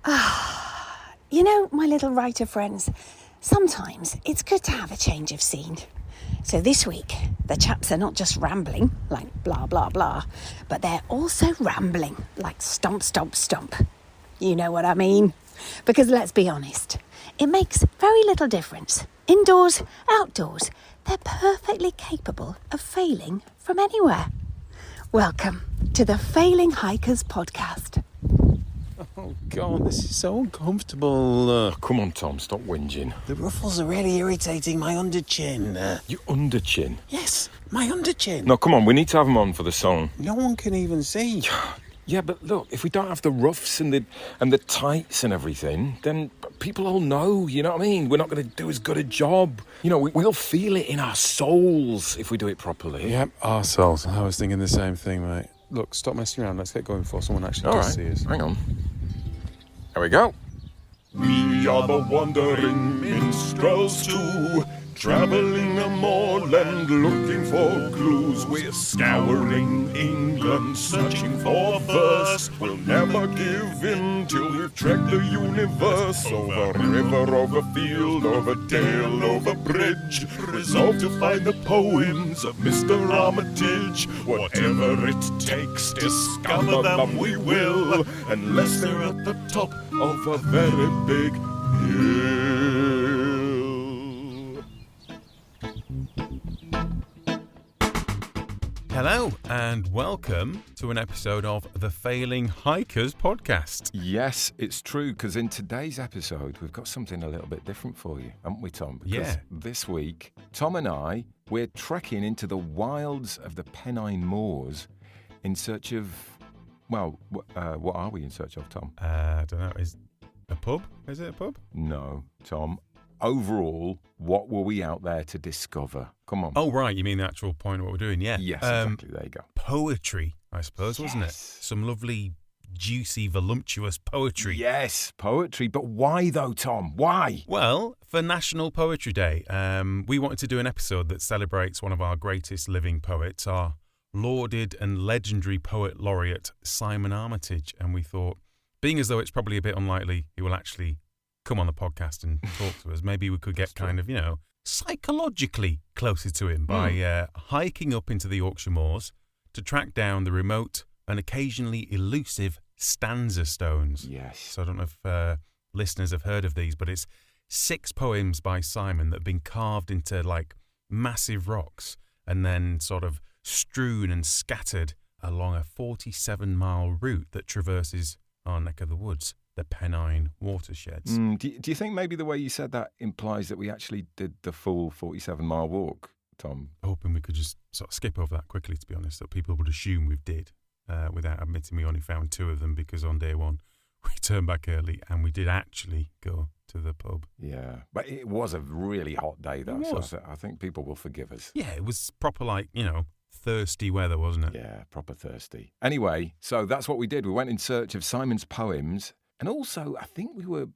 You know, my little writer friends, sometimes it's good to have a change of scene. So this week, the chaps are not just rambling, like blah, blah, blah, but they're also rambling, like stomp, stomp, stomp. You know what I mean? Because let's be honest, it makes very little difference. Indoors, outdoors, they're perfectly capable of failing from anywhere. Welcome to the Failing Hikers podcast. Oh, God, this is so uncomfortable. Come on, Tom, stop whinging. The ruffles are really irritating my underchin. Your underchin? Yes, my underchin. No, come on, we need to have them on for the song. No one can even see. Yeah, but look, if we don't have the ruffs and the tights and everything, then people all know, you know what I mean? We're not going to do as good a job. You know, we'll feel it in our souls if we do it properly. Yep, ourselves. I was thinking the same thing, mate. Look, stop messing around. Let's get going before someone actually does see us. Hang on. There we go. We are the wandering minstrels too, travelling a moorland looking for clues. We're scouring England, searching for verse. We'll never give in till we've trekked the universe. Over river, over field, over dale, over bridge, resolved to find the poems of Mr. Armitage. Whatever it takes, discover them we will, unless they're at the top of a very big hill. Hello, and welcome to an episode of the Failing Hikers podcast. Yes, it's true, because in today's episode, we've got something a little bit different for you, haven't we, Tom? Because Yeah. this week, Tom and I, we're trekking into the wilds of the Pennine Moors in search of, well, what are we in search of, Tom? I don't know, is a pub? Is it a pub? No, Tom. Overall, what were we out there to discover? Come on. Oh, right, you mean the actual point of what we're doing, yeah. Yes, exactly. There you go. Poetry, I suppose, wasn't it? Yes. Some lovely, juicy, voluptuous poetry. Yes, poetry. But why, though, Tom? Why? Well, for National Poetry Day, we wanted to do an episode that celebrates one of our greatest living poets, our lauded and legendary Poet Laureate, Simon Armitage. And we thought, being as though it's probably a bit unlikely he will actually come on the podcast and talk to us, maybe we could get kind of, psychologically closer to him by hiking up into the Yorkshire moors to track down the remote and occasionally elusive Stanza Stones. Yes. So I don't know if listeners have heard of these, but it's 6 poems by Simon that have been carved into like massive rocks and then sort of strewn and scattered along a 47-mile route that traverses our neck of the woods, the Pennine watersheds. Do you think maybe the way you said that implies that we actually did the full 47-mile walk, Tom? Hoping we could just sort of skip over that quickly, to be honest, that people would assume we did, without admitting we only found 2 of them because on day 1 we turned back early and we did actually go to the pub. Yeah, but it was a really hot day, though, It was. so I think people will forgive us. Yeah, it was proper, thirsty weather, wasn't it? Yeah, proper thirsty. Anyway, so that's what we did. We went in search of Simon's poems, and also I think we were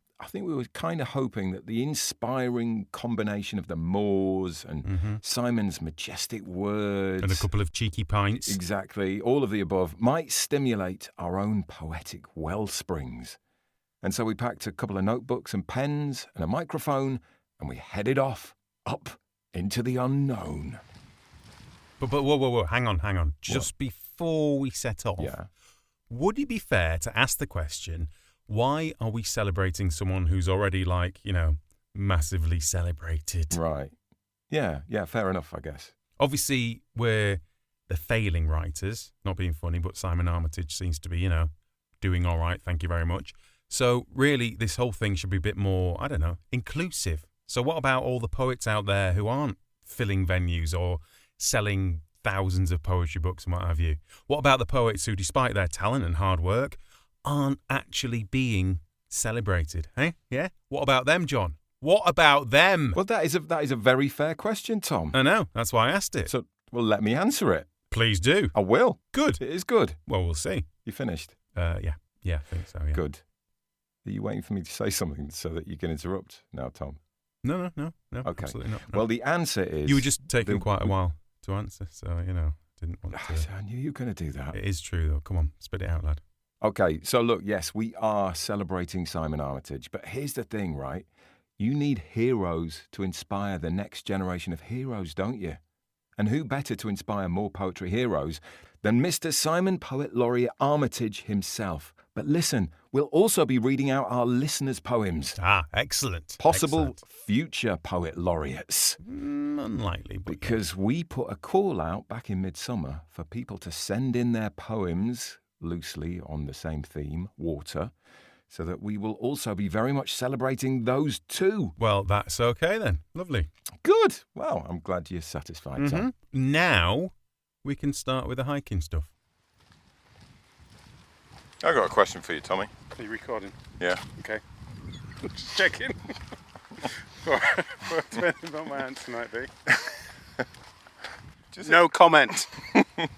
kind of hoping that the inspiring combination of the moors and Simon's majestic words And a couple of cheeky pints. exactly, all of the above, might stimulate our own poetic well springs. And so we packed a couple of notebooks and pens and a microphone, and we headed off up into the unknown. But whoa, hang on. Just before we set off, Yeah. would it be fair to ask the question, why are we celebrating someone who's already massively celebrated? Right. Yeah, fair enough, I guess. Obviously, we're the failing writers, not being funny, but Simon Armitage seems to be, doing all right, thank you very much. So really, this whole thing should be a bit more, inclusive. So what about all the poets out there who aren't filling venues or selling thousands of poetry books and what have you? What about the poets who, despite their talent and hard work, aren't actually being celebrated? Hey? Yeah? What about them, John? What about them? Well, that is a very fair question, Tom. I know, that's why I asked it. So, well, let me answer it. Please do. I will. Good. It is good. Well, we'll see. You finished? Yeah, I think so, yeah. Good. Are you waiting for me to say something so that you can interrupt now, Tom? No, Okay. absolutely not. No. Well, the answer is... You were just taking quite a while to answer, so, didn't want to... I knew you were going to do that. It is true, though. Come on, spit it out, lad. Okay, so look, yes, we are celebrating Simon Armitage, but here's the thing, right? You need heroes to inspire the next generation of heroes, don't you? And who better to inspire more poetry heroes than Mr. Simon Poet Laureate Armitage himself? But listen, we'll also be reading out our listeners' poems. Ah, excellent. Possible Excellent. future Poet Laureates. Unlikely, but Because we put a call out back in midsummer for people to send in their poems, loosely on the same theme, water, so that we will also be very much celebrating those too. Well, that's okay then. Lovely. Good. Well, I'm glad you're satisfied, Tom. Now we can start with the hiking stuff. I got a question for you, Tommy. Are you recording? Yeah. Okay. Just checking. What about my answer might be. No comment. Do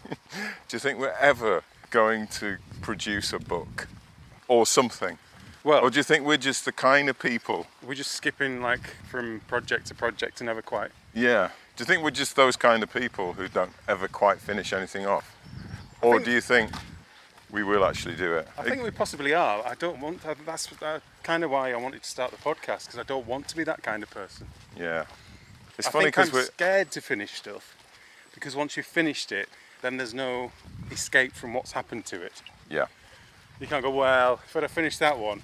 you think we're ever going to produce a book or something? Well, Or do you think we're just the kind of people? we're just skipping like from project to project and never quite. Yeah. Do you think we're just those kind of people who don't ever quite finish anything off? Or do you think we will actually do it? I think we possibly are. I don't want. That's kind of why I wanted to start the podcast, because I don't want to be that kind of person. Yeah. It's I funny think because I'm we're. scared to finish stuff, because once you've finished it, then there's no escape from what's happened to it. Yeah. You can't go, well, if I'd have finished that one,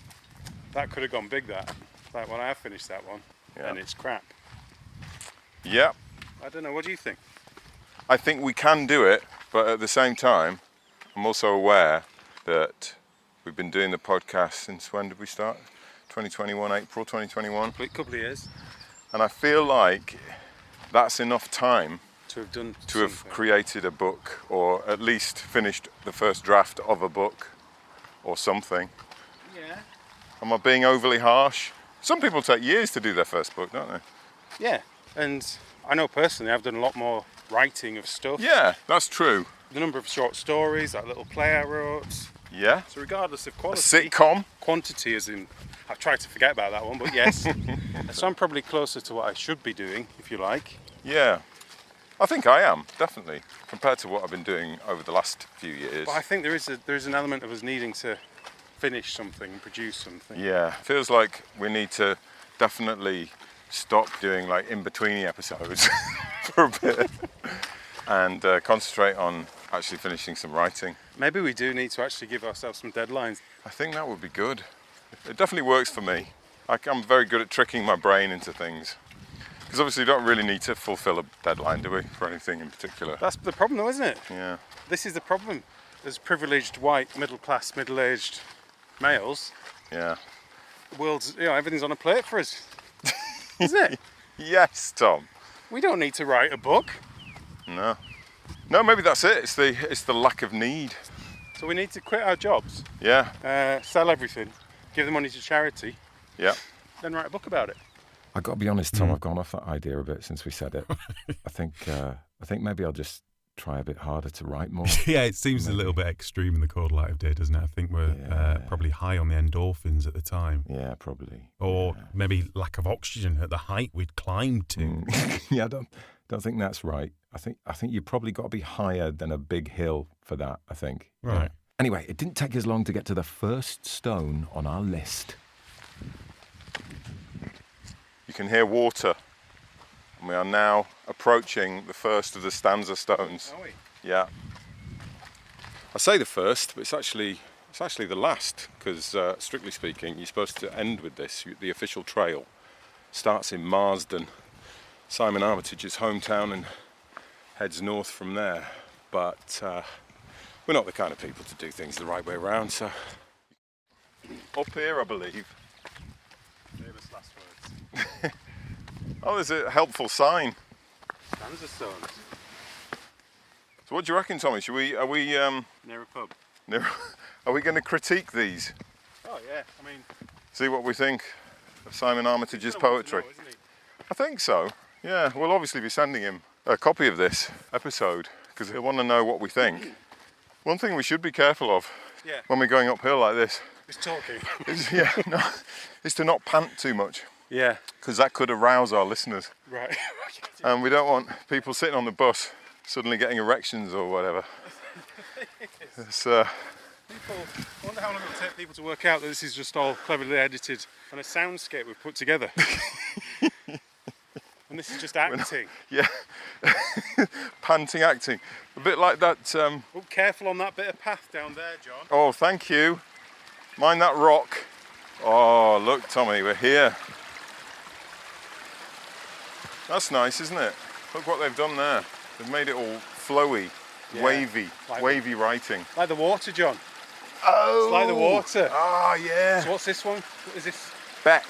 that could have gone big. Like when I have finished that one, Yeah. and it's crap. Yeah. I don't know. What do you think? I think we can do it, but at the same time, I'm also aware that we've been doing the podcast since when did we start? 2021, April 2021. A couple of years And I feel like that's enough time to have done. to have something. created a book, or at least finished the first draft of a book or something. Yeah. Am I being overly harsh? Some people take years to do their first book, don't they? Yeah, and I know personally I've done a lot more writing of stuff. Yeah, that's true. The number of short stories, that little play I wrote. Yeah. So regardless of A quality, sitcom. quantity as in, I've tried to forget about that one, but yes. So I'm probably closer to what I should be doing, if you like. Yeah. I think I am, definitely, compared to what I've been doing over the last few years. But I think there is an element of us needing to finish something and produce something. Yeah, feels like we need to definitely stop doing like in-betweeny episodes for a bit and concentrate on actually finishing some writing. Maybe we do need to actually give ourselves some deadlines. I think that would be good. It definitely works for me. I'm very good at tricking my brain into things. Because obviously you don't really need to fulfill a deadline, do we, for anything in particular? That's the problem though, isn't it? Yeah. This is the problem. As privileged, white, middle-class, middle-aged males, Yeah. the world's, everything's on a plate for us. Isn't it? Yes, Tom. We don't need to write a book. No. No, maybe that's it. It's the lack of need. So we need to quit our jobs, Yeah. sell everything, give the money to charity, Yeah. then write a book about it. I got to be honest, Tom. I've gone off that idea a bit since we said it. I think maybe I'll just try a bit harder to write more. Yeah, it seems a little bit extreme in the cold light of day, doesn't it? I think we're probably high on the endorphins at the time. Yeah, probably. Or maybe lack of oxygen at the height we'd climbed to. Yeah, I don't think that's right. I think you've probably got to be higher than a big hill for that, I think. Right. Yeah. Anyway, it didn't take us long to get to the first stone on our list. You can hear water. And we are now approaching the first of the Stanza Stones. Are we? Yeah. I say the first, but it's actually the last, because strictly speaking, you're supposed to end with this. The official trail starts in Marsden, Simon Armitage's hometown, and heads north from there. But we're not the kind of people to do things the right way around, so up here, I believe. Famous last words. Oh, there's a helpful sign. Stanza Stones. So what do you reckon, Tommy? Are we Near a pub. going to critique these? Oh yeah, I mean... See what we think of Simon Armitage's he's gonna want to poetry? know, isn't he? I think so. Yeah, we'll obviously be sending him a copy of this episode because he'll want to know what we think. One thing we should be careful of Yeah. when we're going uphill like this He's talking. is to not pant too much, Yeah, because that could arouse our listeners. right. And we don't want people sitting on the bus suddenly getting erections or whatever. I wonder how long it'll take people to work out that this is just all cleverly edited and a soundscape we've put together. And this is just acting. Yeah. Panting acting. A bit like that. Oh, careful on that bit of path down there, John. Oh, thank you. Mind that rock. Oh, look, Tommy, we're here. That's nice, isn't it? Look what they've done there. They've made it all flowy, wavy, wavy writing. Like the water, John. Oh! It's like the water. Ah, yeah. So what's this one? What is this? Beck,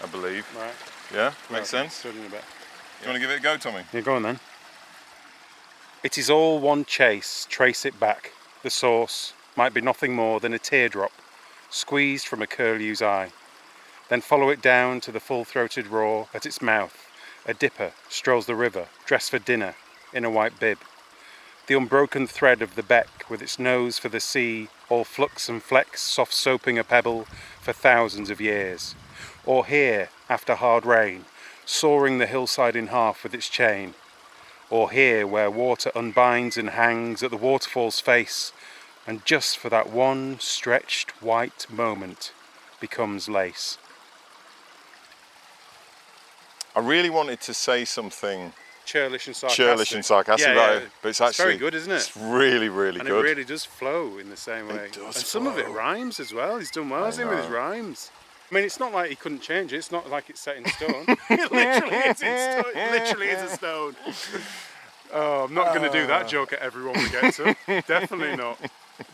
I believe. Right. Yeah, makes sense. Stood in a bit. Do you want to give it a go, Tommy? Yeah, go on then. It is all one chase, trace it back. The source might be nothing more than a teardrop, squeezed from a curlew's eye. Then follow it down to the full-throated roar at its mouth. A dipper strolls the river, dressed for dinner, in a white bib. The unbroken thread of the beck, with its nose for the sea, all flux and flecks, soft soaping a pebble for thousands of years. Or here, after hard rain, soaring the hillside in half with its chain. Or here, where water unbinds and hangs at the waterfall's face, and just for that one stretched white moment becomes lace. I really wanted to say something Churlish and sarcastic. about it, but it's actually very good, isn't it? It's really, really and good. it really does flow in the same way. It does and some of it flow. rhymes as well. He's done well, hasn't he, with his rhymes? I mean, it's not like he couldn't change it. It's not like it's set in stone. It literally is in stone. It literally is a stone. Oh, I'm not going to do that joke at everyone we get to. Definitely not.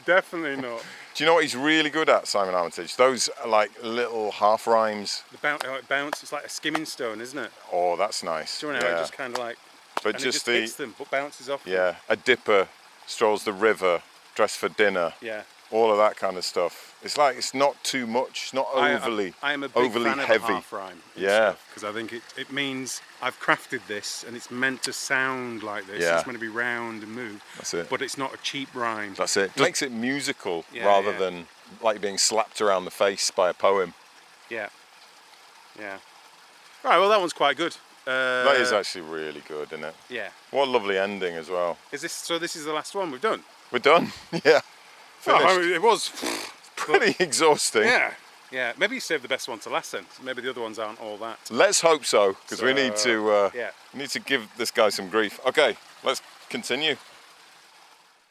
Definitely not. Do you know what he's really good at, Simon Armitage? Those are like little half rhymes. How it bounces, it's like a skimming stone, isn't it? Oh, that's nice. Do you know how it just kind of like, but and just it just hits them, but bounces off them. Yeah, a dipper strolls the river, dressed for dinner. Yeah. All of that kind of stuff. It's like it's not too much, it's not overly I am a big overly fan heavy. of a half rhyme. Yeah. Because I think it means I've crafted this and it's meant to sound like this. Yeah. It's meant to be round and move. That's it. But it's not a cheap rhyme. That's it. It makes it musical Yeah, rather yeah. than like being slapped around the face by a poem. Yeah. Yeah. Right, well that one's quite good. That is actually really good, isn't it? Yeah. What a lovely ending as well. This is the last one we've done? We're done. Yeah. Finished. Oh, I mean, it was Pretty exhausting. Yeah. Yeah. Maybe you saved the best one to last then. Maybe the other ones aren't all that. Let's hope so, because So, we need to yeah. we need to give this guy some grief. Okay, let's continue.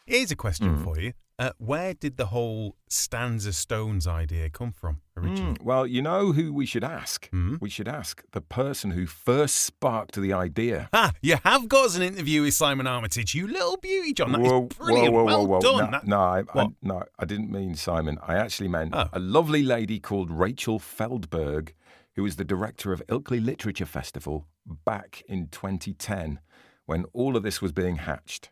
Here's a question for you. Where did the whole Stanza Stones idea come from originally? Well, you know who we should ask? We should ask the person who first sparked the idea. Ah, you have got us an interview with Simon Armitage. You little beauty, John. That is brilliant. Well done. No, I didn't mean Simon. I actually meant Oh. a lovely lady called Rachel Feldberg, who was the director of Ilkley Literature Festival back in 2010 when all of this was being hatched.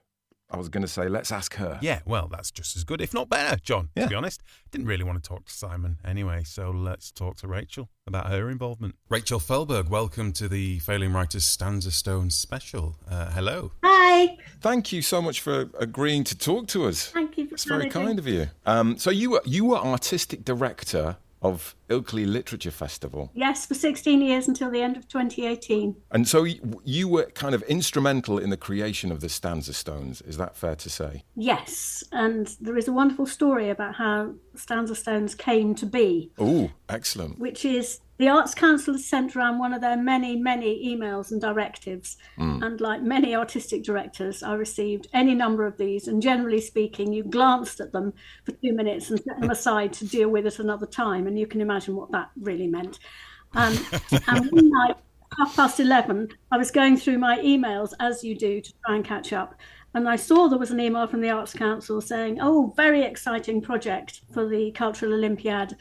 I was going to say, let's ask her. Yeah, well, that's just as good, if not better, John, Yeah. to be honest. Didn't really want to talk to Simon anyway, so let's talk to Rachel about her involvement. Rachel Feldberg, welcome to the Failing Writers Stanza Stones special. Hello. Hi. Thank you so much for agreeing to talk to us. Thank you for It's very having me. kind of you. So you were artistic director of Ilkley Literature Festival. Yes, for 16 years until the end of 2018. And so you were kind of instrumental in the creation of the Stanza Stones. Is that fair to say? Yes, and there is a wonderful story about how Stanza Stones came to be, Oh, excellent. which is the Arts Council has sent around one of their many, many emails and directives. And like many artistic directors, I received any number of these. And generally speaking, you glanced at them for 2 minutes and set them aside to deal with at another time. And you can imagine what that really meant. And one night, 11:30, I was going through my emails, as you do, to try and catch up. And I saw there was an email from the Arts Council saying, oh, very exciting project for the Cultural Olympiad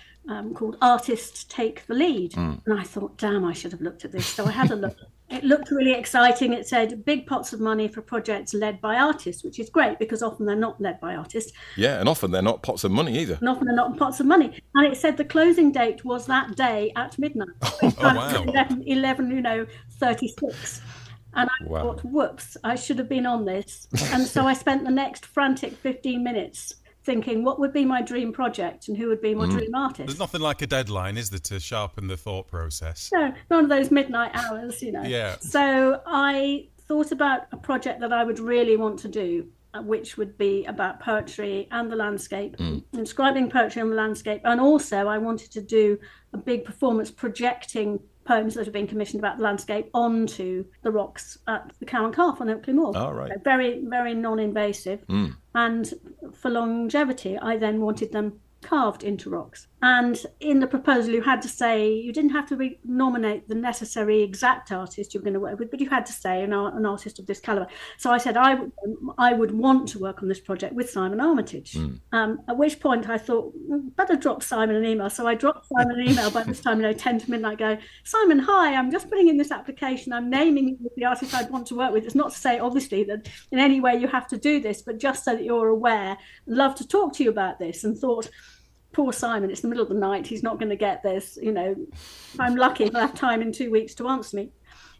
called Artists Take the Lead. And I thought, damn, I should have looked at this. So I had a look. It looked really exciting. It said big pots of money for projects led by artists, which is great because often they're not led by artists. Yeah, and often they're not pots of money either. And often they're not pots of money. And it said the closing date was that day at midnight. wow. 36. And I Wow. thought, whoops, I should have been on this. And so I spent the next frantic 15 minutes thinking what would be my dream project and who would be my dream artist. There's nothing like a deadline, is there, to sharpen the thought process? No, none of those midnight hours, Yeah. So I thought about a project that I would really want to do. which would be about poetry and the landscape, inscribing poetry on the landscape. And also I wanted to do a big performance projecting poems that have been commissioned about the landscape onto the rocks at the Cow and Calf on Oakley Moor. Oh, right. So very, very non-invasive. And for longevity, I then wanted them carved into rocks. And in the proposal, you had to say, you didn't have to nominate the necessary exact artist you were going to work with, but you had to say an artist of this caliber. So I said I would want to work on this project with Simon Armitage. At which point I thought, better drop Simon an email. So I dropped Simon an email by this time, 10 to midnight, going, Simon, hi, I'm just putting in this application. I'm naming you the artist I'd want to work with. It's not to say, obviously, that in any way you have to do this, but just so that you're aware, love to talk to you about this. And thought, poor Simon, it's the middle of the night, he's not going to get this, I'm lucky he'll have time in 2 weeks to answer me.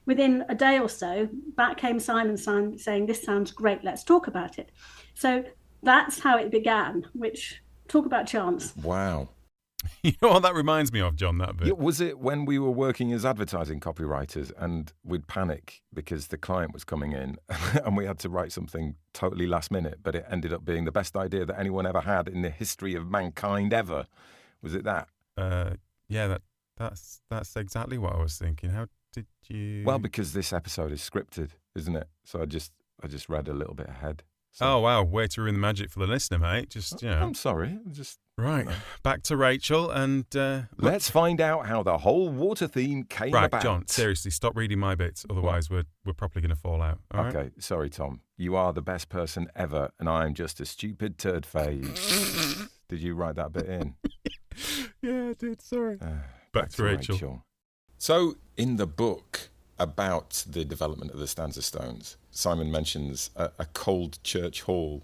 Within a day or so, back came Simon saying, this sounds great, let's talk about it. So that's how it began, which, talk about chance. Wow. You know what that reminds me of, John, that bit? Yeah, was it when we were working as advertising copywriters and we'd panic because the client was coming in and we had to write something totally last minute, but it ended up being the best idea that anyone ever had in the history of mankind ever? Was it that? Yeah, that's exactly what I was thinking. How did you... Well, because this episode is scripted, isn't it? So I just read a little bit ahead. So. Oh, wow. Way to ruin the magic for the listener, mate. Just, I'm sorry. Right. Back to Rachel and... let's find out how the whole water theme came about. Right, John, seriously, stop reading my bits. Otherwise, we're probably going to fall out. All right? Okay, sorry, Tom. You are the best person ever, and I'm just a stupid turd face. Did you write that bit in? Yeah, I did. Sorry. Back to Rachel. So, in the book about the development of the Stanza Stones, Simon mentions a cold church hall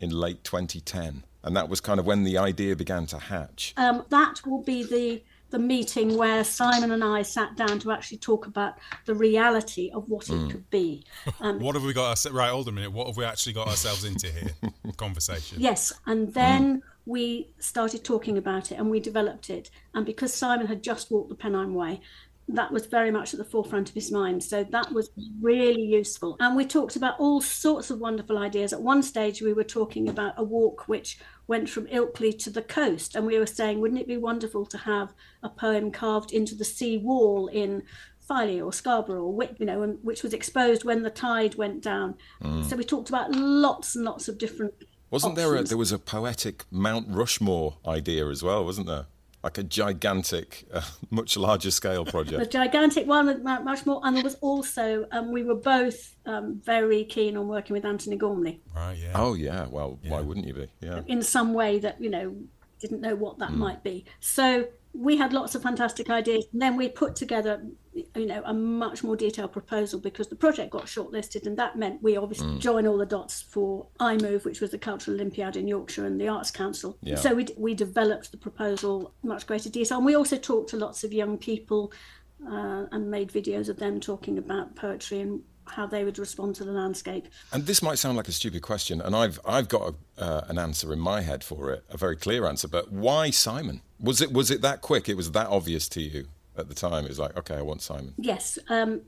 in late 2010. And that was kind of when the idea began to hatch. That will be the meeting where Simon and I sat down to actually talk about the reality of what it could be. What have we got? Right, hold a minute. What have we actually got ourselves into here? Conversation. Yes, and then we started talking about it and we developed it. And because Simon had just walked the Pennine Way, that was very much at the forefront of his mind. So that was really useful. And we talked about all sorts of wonderful ideas. At one stage, we were talking about a walk which went from Ilkley to the coast. And we were saying, wouldn't it be wonderful to have a poem carved into the sea wall in Filey or Scarborough, or which was exposed when the tide went down. So we talked about lots and lots of different Wasn't options. there was a poetic Mount Rushmore idea as well, wasn't there? Like a gigantic, much larger scale project. The gigantic one with Mount Rushmore, and there was also, we were both very keen on working with Anthony Gormley. Right, yeah. Oh, yeah. Well, why wouldn't you be? Yeah. In some way that, didn't know what that might be. So we had lots of fantastic ideas. And then we put together, a much more detailed proposal because the project got shortlisted, and that meant we obviously joined all the dots for iMove, which was the Cultural Olympiad in Yorkshire, and the Arts Council. Yeah. So we developed the proposal in much greater detail. And we also talked to lots of young people and made videos of them talking about poetry and how they would respond to the landscape. And this might sound like a stupid question, and I've got an answer in my head for it, a very clear answer. But why Simon? Was it that quick? It was that obvious to you at the time? It was like, okay, I want Simon. Yes,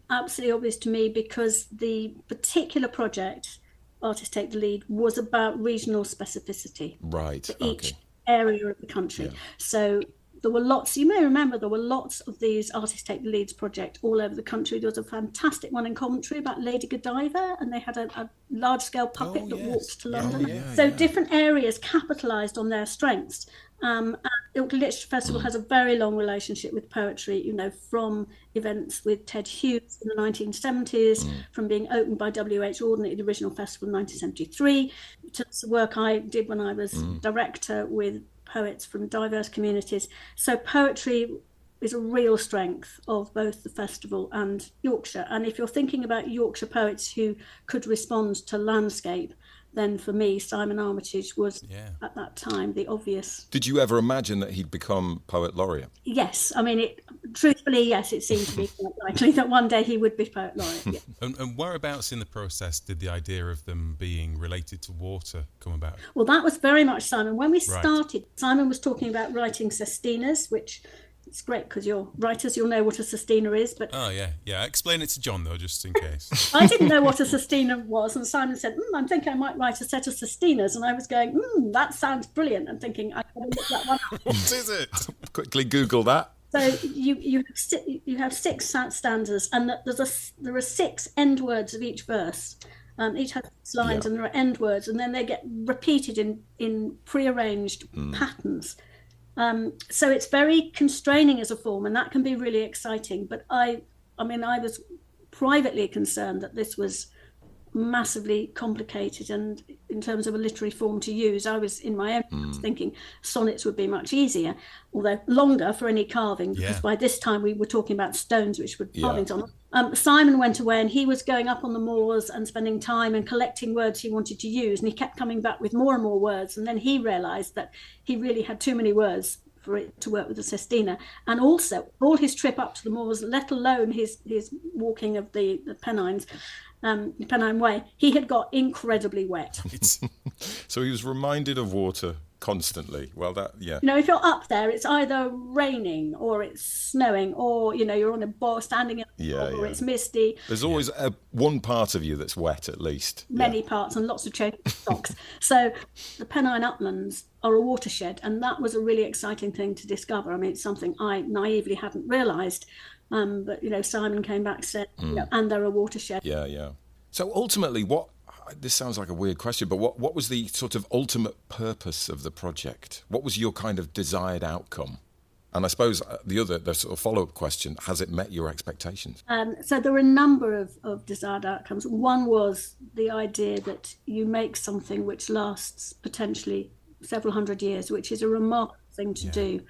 absolutely obvious to me because the particular project, Artists Take the Lead, was about regional specificity. Right. For each area of the country. Yeah. So there were lots, you may remember, there were lots of these Artists Take the Leads project all over the country. There was a fantastic one in Coventry about Lady Godiva, and they had a large-scale puppet that walked to London. Different areas capitalised on their strengths. Ilkley Literature Festival has a very long relationship with poetry, from events with Ted Hughes in the 1970s, from being opened by W.H. Auden at the original festival in 1973, to the work I did when I was director with poets from diverse communities. So poetry is a real strength of both the festival and Yorkshire. And if you're thinking about Yorkshire poets who could respond to landscape, then for me, Simon Armitage was, at that time, the obvious. Did you ever imagine that he'd become Poet Laureate? Yes. I mean, truthfully, yes, it seemed to be quite likely that one day he would be Poet Laureate. Yeah. And whereabouts in the process did the idea of them being related to water come about? Well, that was very much Simon. When we started, Simon was talking about writing sestinas, which it's great because you're writers, you'll know what a sestina is, but Oh, yeah. Explain it to John, though, just in case. I didn't know what a sestina was, and Simon said, I'm thinking I might write a set of sestinas, and I was going, that sounds brilliant, and thinking, I better look that one up. What is it? Quickly Google that. So you have 6 stanzas, and there are 6 end words of each verse. Each has 6 lines, and there are end words, and then they get repeated in prearranged patterns. So it's very constraining as a form, and that can be really exciting. But I was privately concerned that this was massively complicated, and in terms of a literary form to use, I was in my own thinking sonnets would be much easier, although longer for any carving, because by this time we were talking about stones which were carvings on them. Simon went away, and he was going up on the moors and spending time and collecting words he wanted to use, and he kept coming back with more and more words, and then he realised that he really had too many words for it to work with the sestina. And also all his trip up to the moors, let alone his walking of the Pennines, the Pennine Way, he had got incredibly wet. So he was reminded of water constantly. Well, if you're up there, it's either raining or it's snowing, or you're on a bar standing in a bog, or it's misty. There's always one part of you that's wet, at least. Many parts, and lots of changing socks. So the Pennine Uplands are a watershed, and that was a really exciting thing to discover. I mean, it's something I naively hadn't realised. But Simon came back and said, and they're a watershed. Yeah. So ultimately, this sounds like a weird question, but what was the sort of ultimate purpose of the project? What was your kind of desired outcome? And I suppose the sort of follow-up question, has it met your expectations? So there were a number of desired outcomes. One was the idea that you make something which lasts potentially several hundred years, which is a remarkable thing to do.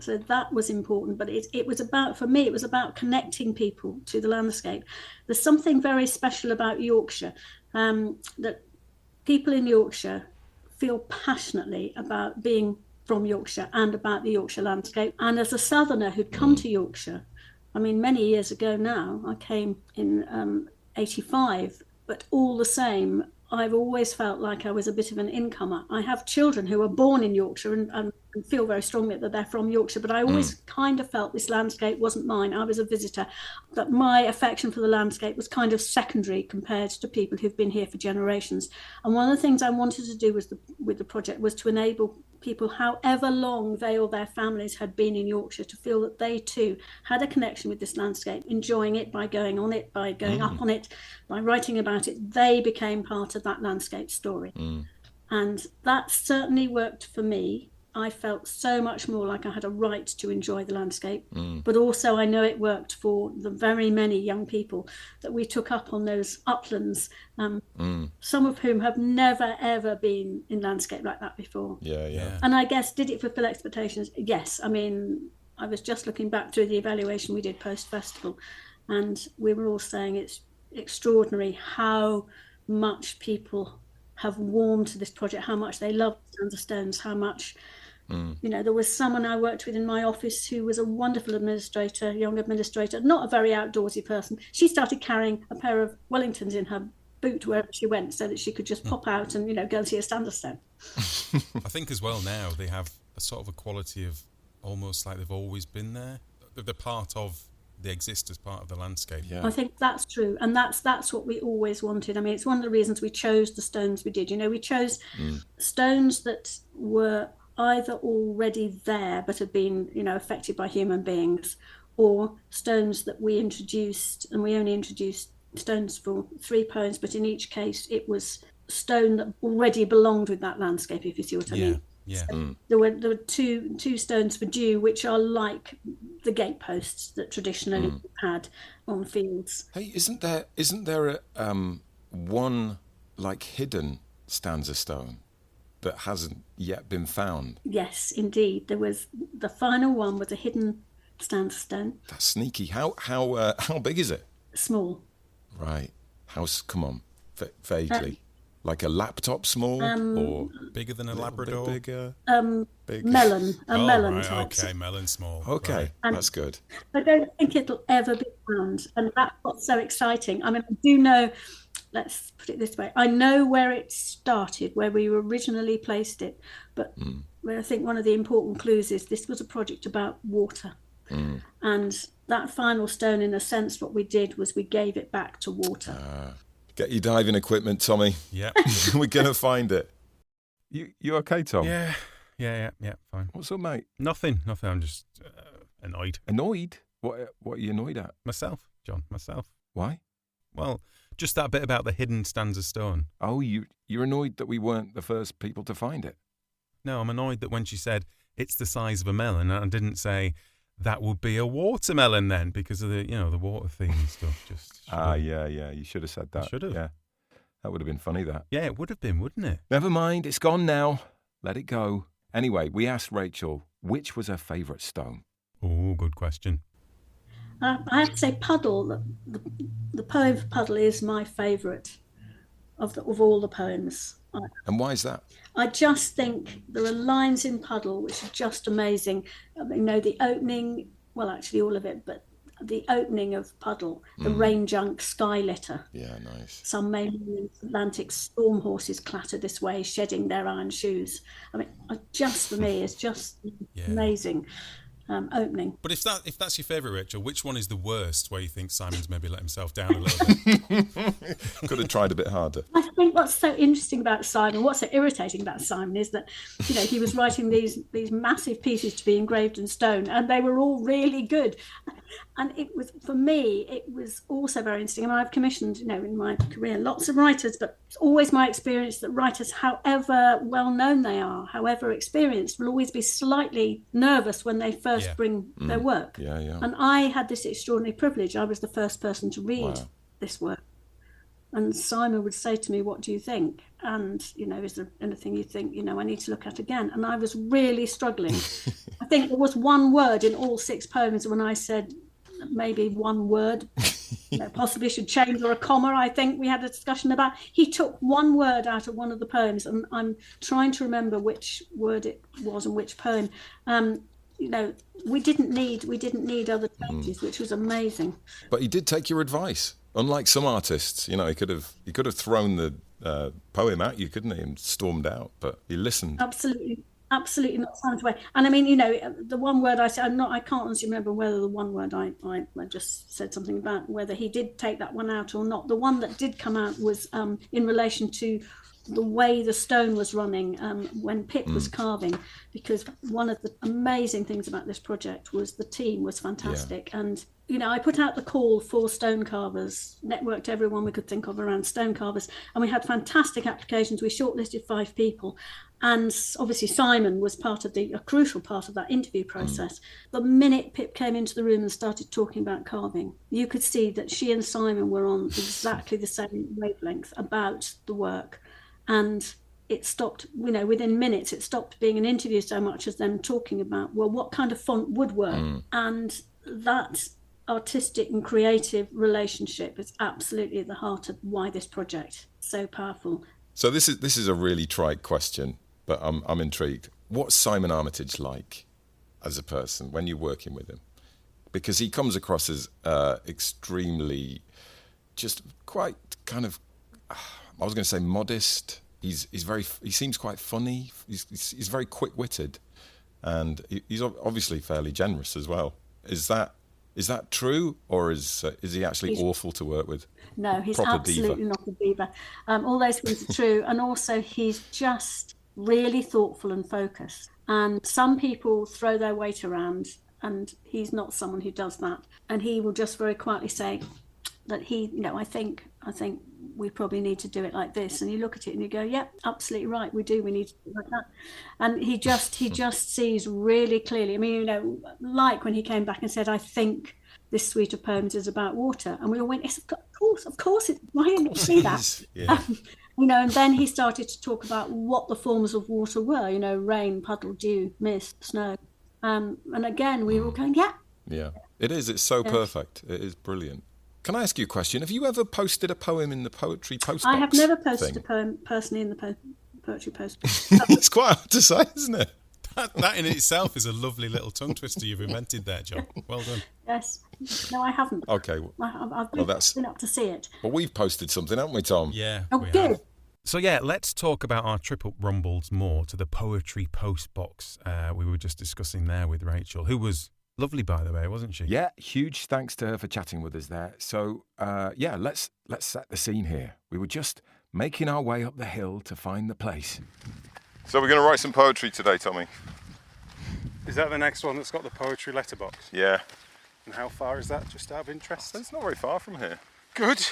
So that was important, but it was about, for me, it was about connecting people to the landscape. There's something very special about Yorkshire, that people in Yorkshire feel passionately about being from Yorkshire and about the Yorkshire landscape. And as a southerner who'd come to Yorkshire, I mean, many years ago now, I came in 85, but all the same, I've always felt like I was a bit of an incomer. I have children who are born in Yorkshire and feel very strongly that they're from Yorkshire, but I always kind of felt this landscape wasn't mine. I was a visitor, that my affection for the landscape was kind of secondary compared to people who've been here for generations. And one of the things I wanted to do with the project was to enable people, however long they or their families had been in Yorkshire, to feel that they too had a connection with this landscape, enjoying it by going on it, by going up on it, by writing about it. They became part of that landscape story. And that certainly worked for me. I felt so much more like I had a right to enjoy the landscape, but also I know it worked for the very many young people that we took up on those uplands, some of whom have never ever been in landscape like that before. Yeah. And I guess, did it fulfill expectations? Yes. I mean, I was just looking back through the evaluation we did post-festival, and we were all saying it's extraordinary how much people have warmed to this project, how much they love Stanza Stones, how much there was someone I worked with in my office who was a wonderful administrator, young administrator, not a very outdoorsy person. She started carrying a pair of Wellingtons in her boot wherever she went, so that she could just pop out and go and see a Stanza Stone. I think as well now they have a sort of a quality of almost like they've always been there. They're part of, they exist as part of the landscape. I think that's true, and that's what we always wanted. I mean, it's one of the reasons we chose the stones we did. We chose stones that were either already there but had been affected by human beings, or stones that we introduced, and we only introduced stones for 3 poems, but in each case it was stone that already belonged with that landscape, if you see what I mean. So there were two stones for dew, which are like the gateposts that traditionally had on fields. Hey, isn't there one like hidden stanza stone that hasn't yet been found? Yes, indeed. There was, the final one was a hidden stanza stone. That's sneaky. How big is it? Small. Right. Come on, vaguely. Like a laptop small, or bigger than a Labrador? Bigger. Big. Melon right, type. Okay, melon small. Okay, right. That's good. I don't think it'll ever be found, and that's what's so exciting. I mean, I do know, let's put it this way, I know where it started, where we originally placed it, but I think one of the important clues is this was a project about water. And that final stone, in a sense, what we did was we gave it back to water. Get your diving equipment, Tommy. Yeah. We're going to find it. You okay, Tom? Yeah, fine. What's up, mate? Nothing. I'm just annoyed. Annoyed? What are you annoyed at? Myself, John, myself. Why? Well, just that bit about the hidden Stanza Stone. Oh, you're annoyed that we weren't the first people to find it? No, I'm annoyed that when she said it's the size of a melon, and I didn't say that would be a watermelon then, because of the the water theme and stuff. Yeah. You should have said that. Should have. Yeah, that would have been funny. That. Yeah, it would have been, wouldn't it? Never mind. It's gone now. Let it go. Anyway, we asked Rachel which was her favourite stone. Oh, good question. I have to say, Puddle. The poem for Puddle is my favourite of all the poems. And why is that? I just think there are lines in Puddle which are just amazing. The opening, well, actually all of it, but the opening of Puddle, the rain junk sky litter. Yeah, nice. Some mainland Atlantic storm horses clatter this way, shedding their iron shoes. I mean, just for me, it's just amazing. Opening. But if that's your favourite, Rachel, which one is the worst, where you think Simon's maybe let himself down a little bit? Could have tried a bit harder. I think what's so interesting about Simon, what's so irritating about Simon, is that he was writing these massive pieces to be engraved in stone, and they were all really good. And it was, for me, it was also very interesting. And I've commissioned, in my career, lots of writers, but it's always my experience that writers, however well known they are, however experienced, will always be slightly nervous when they first bring their work. Yeah. And I had this extraordinary privilege. I was the first person to read this work. And Simon would say to me, "What do you think?" And, is there anything you think, I need to look at again? And I was really struggling. I think there was one word in all 6 poems when I said maybe one word, possibly should change, or a comma. I think we had a discussion about, he took one word out of one of the poems, and I'm trying to remember which word it was and which poem. We didn't need other changes, which was amazing. But he did take your advice. Unlike some artists, he could have thrown the poem at you, couldn't he, and stormed out. But he listened. Absolutely not Simon's way. And I mean, the one word I said, I can't honestly remember whether the one word I just said something about whether he did take that one out or not. The one that did come out was in relation to the way the stone was running when Pip was carving, because one of the amazing things about this project was the team was fantastic. And I put out the call for stone carvers, networked everyone we could think of around stone carvers, and we had fantastic applications. We shortlisted 5 people, and obviously Simon was a crucial part of that interview process. The minute Pip came into the room and started talking about carving, you could see that she and Simon were on exactly the same wavelength about the work. And it stopped, within minutes, it stopped being an interview so much as them talking about, well, what kind of font would work? And that artistic and creative relationship is absolutely at the heart of why this project is so powerful. So this is a really trite question, but I'm intrigued. What's Simon Armitage like as a person when you're working with him? Because he comes across as extremely, just quite kind of, I was going to say modest. He seems quite funny. He's very quick-witted, and he's obviously fairly generous as well. Is that true, or is he actually awful to work with? No, he's Proper absolutely diva. not a diva. All those things are true, and also he's just really thoughtful and focused. And some people throw their weight around, and he's not someone who does that. And he will just very quietly say that I think we probably need to do it like this. And you look at it and you go, yeah, absolutely right, we do. We need to do it like that. And he just sees really clearly. I mean, like when he came back and said, I think this suite of poems is about water. And we all went, yes, of course, why didn't you see that? Yeah. And then he started to talk about what the forms of water were, rain, puddle, dew, mist, snow. And again, we were all going, yeah. Yeah, it is. It's so perfect. It is brilliant. Can I ask you a question? Have you ever posted a poem in the poetry postbox? I have never posted a poem personally in the poetry postbox. It's quite hard to say, isn't it? That in itself is a lovely little tongue twister you've invented there, John. Well done. Yes. No, I haven't. Okay. I've been up to see it. Well, we've posted something, haven't we, Tom? Yeah. Oh, we good. have. So yeah, let's talk about our trip up Rumbles more to the poetry post box we were just discussing there with Rachel, who was lovely, by the way, wasn't she? Yeah, huge thanks to her for chatting with us there. So, let's set the scene here. We were just making our way up the hill to find the place. So we're going to write some poetry today, Tommy. Is that the next one that's got the poetry letterbox? Yeah. And how far is that, just out of interest? It's not very far from here. Good.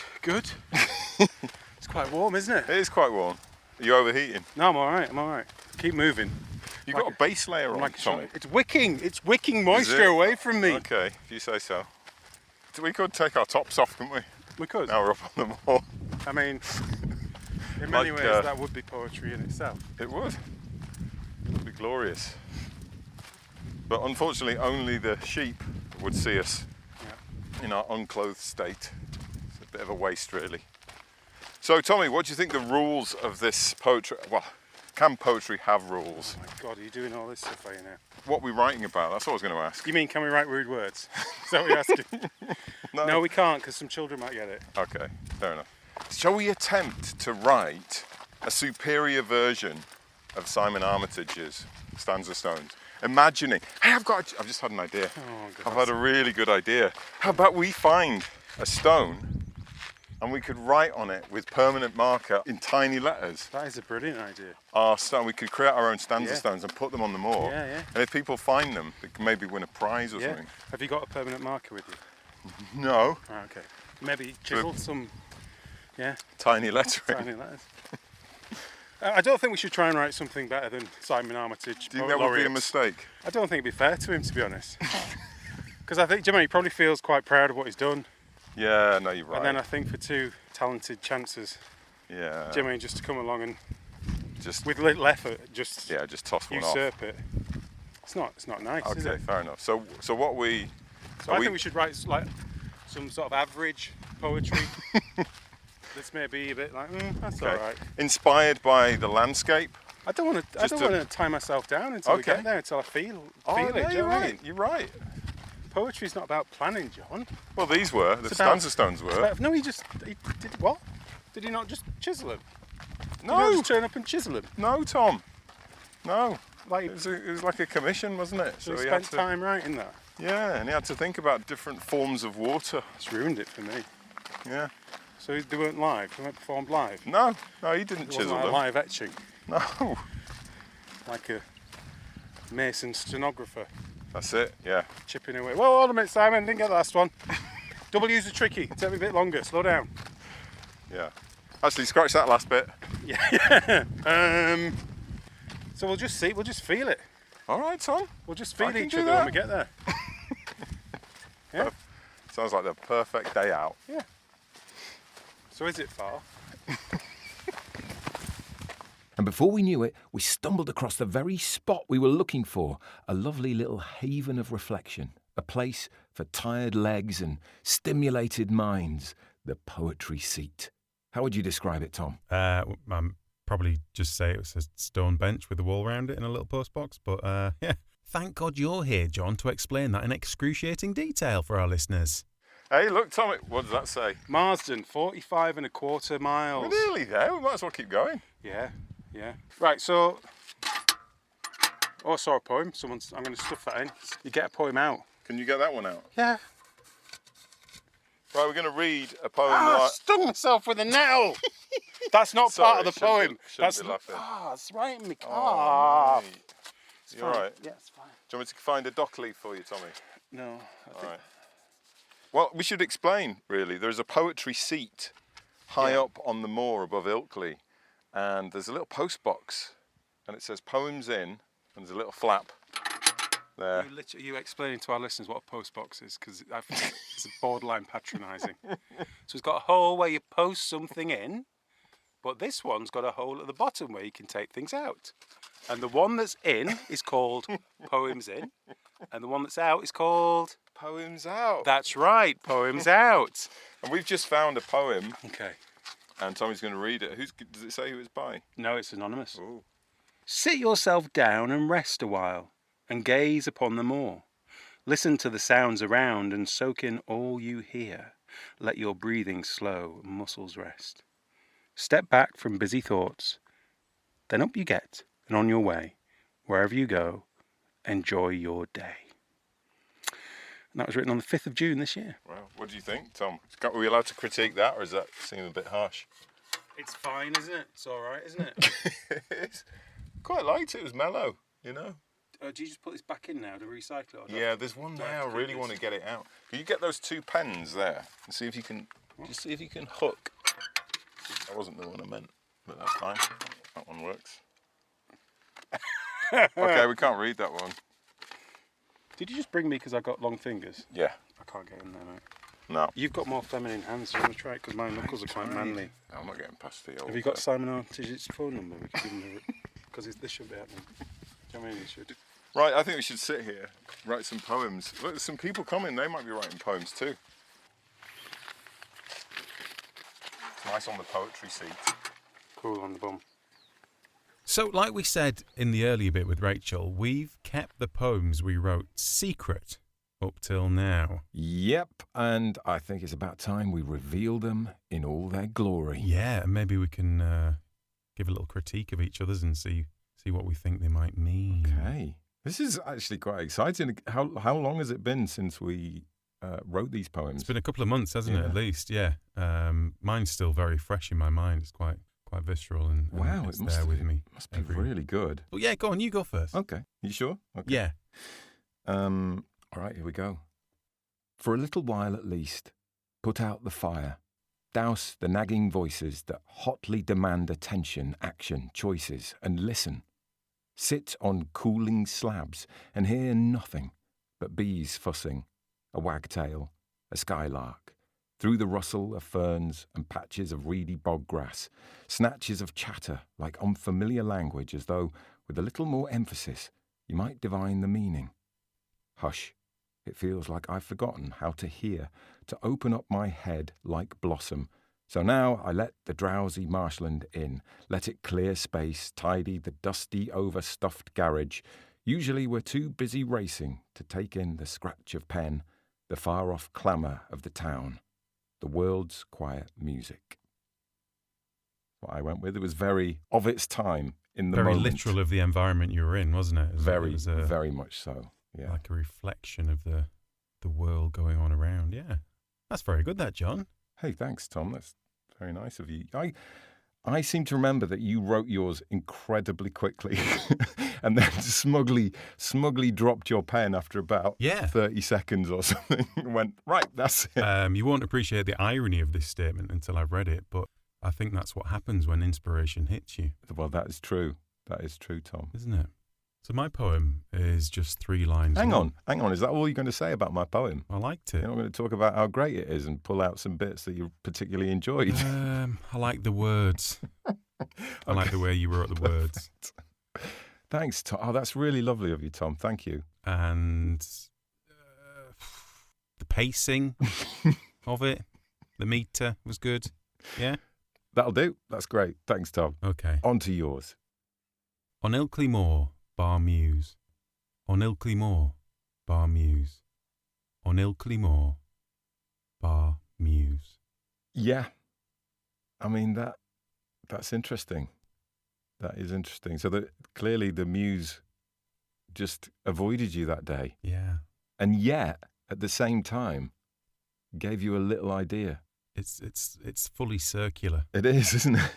It's quite warm, isn't it? It is quite warm. Are you overheating? No, I'm all right. Keep moving. You've got a base layer on, Tommy. It's wicking moisture away from me. Okay, if you say so. We could take our tops off, couldn't we? We could. Now we're up on the moor. I mean, in many ways, that would be poetry in itself. It would. It would be glorious. But unfortunately, only the sheep would see us in our unclothed state. It's a bit of a waste, really. So, Tommy, what do you think the rules of this poetry... Well, can poetry have rules? Oh my God, are you doing all this stuff, are you now? What we're writing about, that's what I was going to ask. You mean, can we write rude words? Is that what you're asking? No, we can't, because some children might get it. Okay, fair enough. Shall we attempt to write a superior version of Simon Armitage's Stanza Stones? Imagining, hey, I've just had an idea. I've had a really good idea. How about we find a stone and we could write on it with permanent marker in tiny letters. That is a brilliant idea. Our stone, we could create our own stanza stones and put them on the moor. Yeah. And if people find them, they can maybe win a prize or something. Have you got a permanent marker with you? No. Oh, okay. Maybe chisel some, tiny lettering. Tiny letters. I don't think we should try and write something better than Simon Armitage. Do you think that would be a mistake? I don't think it'd be fair to him, to be honest. Because I think, he probably feels quite proud of what he's done. Yeah, no, you're right. And then I think for two talented chancers, just to come along and with little effort, just toss one off. Usurp it. It's not nice, is it? Okay, fair enough. So what we... So I think we should write like some sort of average poetry. That's maybe a bit like, that's all right. Inspired by the landscape. I don't want to tie myself down until we get there, until I feel it. No, you're right. You're right. Poetry's not about planning, John. Well, these were. The Stanza Stones were. No, he did what? Did he not just chisel them? No. Did he not just turn up and chisel them? No, Tom. No. Like it was like a commission, wasn't it? So he spent time writing that. Yeah, and he had to think about different forms of water. It's ruined it for me. Yeah. So they weren't live? They weren't performed live? No, he didn't chisel them. Like live etching? No. Like a Mason stenographer. That's it, yeah. Chipping away. Whoa, hold a minute, Simon, didn't get the last one. W's are tricky. Take me a bit longer, slow down. Yeah. Actually, scratch that last bit. Yeah. So we'll just see, we'll just feel it. All right, Tom. We'll just feel each other when we get there. Yeah. Sounds like the perfect day out. Yeah. So is it far? And before we knew it, we stumbled across the very spot we were looking for, a lovely little haven of reflection, a place for tired legs and stimulated minds, the poetry seat. How would you describe it, Tom? I'm probably just say it was a stone bench with a wall around it and a little post box, but yeah. Thank God you're here, John, to explain that in excruciating detail for our listeners. Hey, look, Tom, what does that say? Marsden, 45.25 miles. We're nearly there, we might as well keep going. Yeah. Right, so... Oh, I saw a poem. I'm going to stuff that in. You get a poem out. Can you get that one out? Yeah. Right, we're going to read a poem like... I stung myself with a nettle! That's not part of the poem. Shouldn't be laughing. It's right in my car. Oh, you're all right? Yeah, it's fine. Do you want me to find a dock leaf for you, Tommy? No. All right. Well, we should explain, really. There's a poetry seat high up on the moor above Ilkley, and there's a little post box, and it says poems in, and there's a little flap there. You explaining to our listeners what a post box is, because I think it's borderline patronising. So it's got a hole where you post something in, but this one's got a hole at the bottom where you can take things out. And the one that's in is called Poems In, and the one that's out is called... Poems Out. That's right, Poems Out. And we've just found a poem. Okay. And Tommy's going to read it. Does it say who it's by? No, it's anonymous. Ooh. Sit yourself down and rest a while, and gaze upon the moor. Listen to the sounds around and soak in all you hear. Let your breathing slow and muscles rest. Step back from busy thoughts. Then up you get, and on your way. Wherever you go, enjoy your day. And that was written on the 5th of June this year. Well, what do you think, Tom? Are we allowed to critique that, or does that seem a bit harsh? It's fine, isn't it? It's all right, isn't it? It's quite liked it. It was mellow, you know. Do you just put this back in now to recycle it? Yeah, there's one there. I really want to get it out. Can you get those 2 pens there and see if you can? Just see if you can hook. That wasn't the one I meant, but that's fine. That one works. Okay, we can't read that one. Did you just bring me because I got long fingers? Yeah. I can't get in there, mate. No. You've got more feminine hands, so you want to try it? Because my knuckles are quite manly. I'm not getting past the old. Have you got Simon Armitage's phone number? We can give him because this should be happening. Do you know what I mean? It should. Right, I think we should sit here, write some poems. Look, there's some people coming. They might be writing poems too. It's nice on the poetry seat. Cool on the bum. So, like we said in the earlier bit with Rachel, we've kept the poems we wrote secret up till now. Yep, and I think it's about time we reveal them in all their glory. Yeah, and maybe we can give a little critique of each other's and see what we think they might mean. Okay. This is actually quite exciting. How long has it been since we wrote these poems? It's been a couple of months, hasn't it, at least? Yeah. Mine's still very fresh in my mind. It's quite visceral and wow, it's it must there with me. Must be really good. Well, yeah, go on, you go first. Okay. You sure? Okay. Yeah. All right, here we go. For a little while at least, put out the fire. Douse the nagging voices that hotly demand attention, action, choices, and listen. Sit on cooling slabs and hear nothing but bees fussing, a wagtail, a skylark, through the rustle of ferns and patches of reedy bog grass, snatches of chatter like unfamiliar language as though, with a little more emphasis, you might divine the meaning. Hush, it feels like I've forgotten how to hear, to open up my head like blossom. So now I let the drowsy marshland in, let it clear space, tidy the dusty, overstuffed garage. Usually we're too busy racing to take in the scratch of pen, the far-off clamour of the town, the world's quiet music. What I went with, it was very of its time in the very moment. Very literal of the environment you were in, wasn't it? Very much so, yeah. Like a reflection of the world going on around, yeah. That's very good, that, John. Hey, thanks, Tom. That's very nice of you. I seem to remember that you wrote yours incredibly quickly and then smugly dropped your pen after about 30 seconds or something and went, right, that's it. You won't appreciate the irony of this statement until I've read it, but I think that's what happens when inspiration hits you. Well, that is true. That is true, Tom. Isn't it? So my poem is just 3 lines. Hang on. Is that all you're going to say about my poem? I liked it. You're not going to talk about how great it is and pull out some bits that you particularly enjoyed? I like the words. I like the way you wrote the words. Thanks, Tom. Oh, that's really lovely of you, Tom. Thank you. And the pacing of it, the meter was good. Yeah? That'll do. That's great. Thanks, Tom. Okay. On to yours. On Ilkley Moor, bar Muse. On Ilkley Moor, bar Muse. On Ilkley Moor, bar Muse. Yeah. I mean, that's interesting. That is interesting. So clearly the muse just avoided you that day. Yeah. And yet, at the same time, gave you a little idea. It's fully circular. It is, isn't it?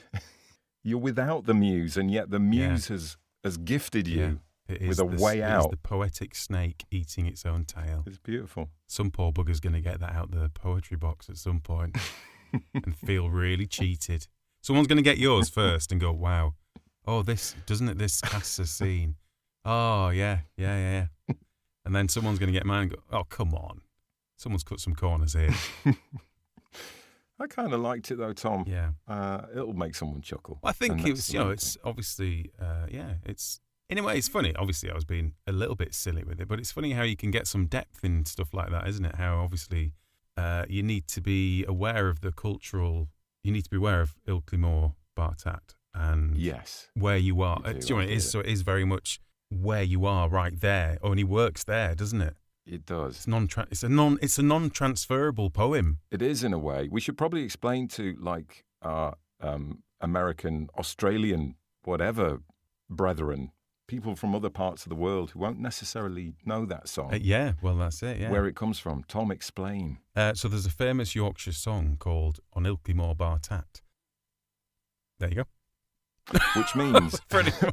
You're without the muse, and yet the muse has gifted you with a way out. It is the poetic snake eating its own tail. It's beautiful. Some poor bugger's going to get that out the poetry box at some point and feel really cheated. Someone's going to get yours first and go, wow, oh, this casts a scene. Oh, yeah. And then someone's going to get mine and go, oh, come on. Someone's cut some corners here. I kind of liked it though, Tom. Yeah. It'll make someone chuckle. Well, I think it's obviously, it's, in a way, it's funny. Obviously, I was being a little bit silly with it, but it's funny how you can get some depth in stuff like that, isn't it? How obviously you need to be aware of the cultural, you need to be aware of Ilkley Moor, Bartat, and where you are. So it is very much where you are right there. Only works there, doesn't it? It does. It's a non-transferable poem. It is in a way. We should probably explain to our American, Australian, whatever brethren, people from other parts of the world who won't necessarily know that song. Yeah, well, that's it, yeah. Where it comes from. Tom, explain. So there's a famous Yorkshire song called On Ilkley Moor Bar Tat. There you go. Which means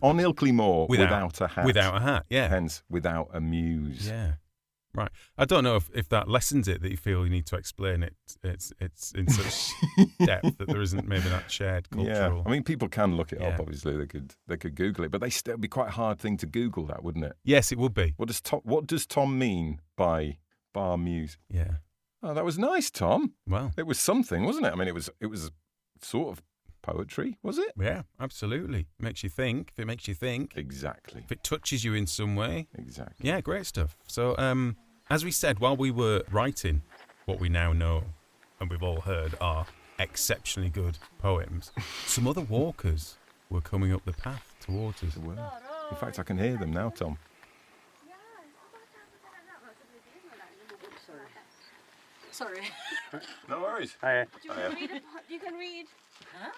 on Ilkley Moor without a hat. Without a hat, yeah. Hence, without a muse. Yeah. Right. I don't know if that lessens it, that you feel you need to explain it. It's in such depth that there isn't maybe that shared cultural. Yeah. I mean, people can look it up. Obviously, they could Google it, but it'd be quite a hard thing to Google that, wouldn't it? Yes, it would be. What does Tom mean by bar muse? Yeah. Oh, that was nice, Tom. Well, it was something, wasn't it? I mean, it was sort of poetry, was it? Yeah, absolutely. Makes you think. If it makes you think. Exactly. If it touches you in some way. Exactly. Yeah, great stuff. So, as we said, while we were writing what we now know and we've all heard are exceptionally good poems, some other walkers were coming up the path towards us. In fact, I can hear them now, Tom. Sorry. No worries. Hiya. You can read. Huh?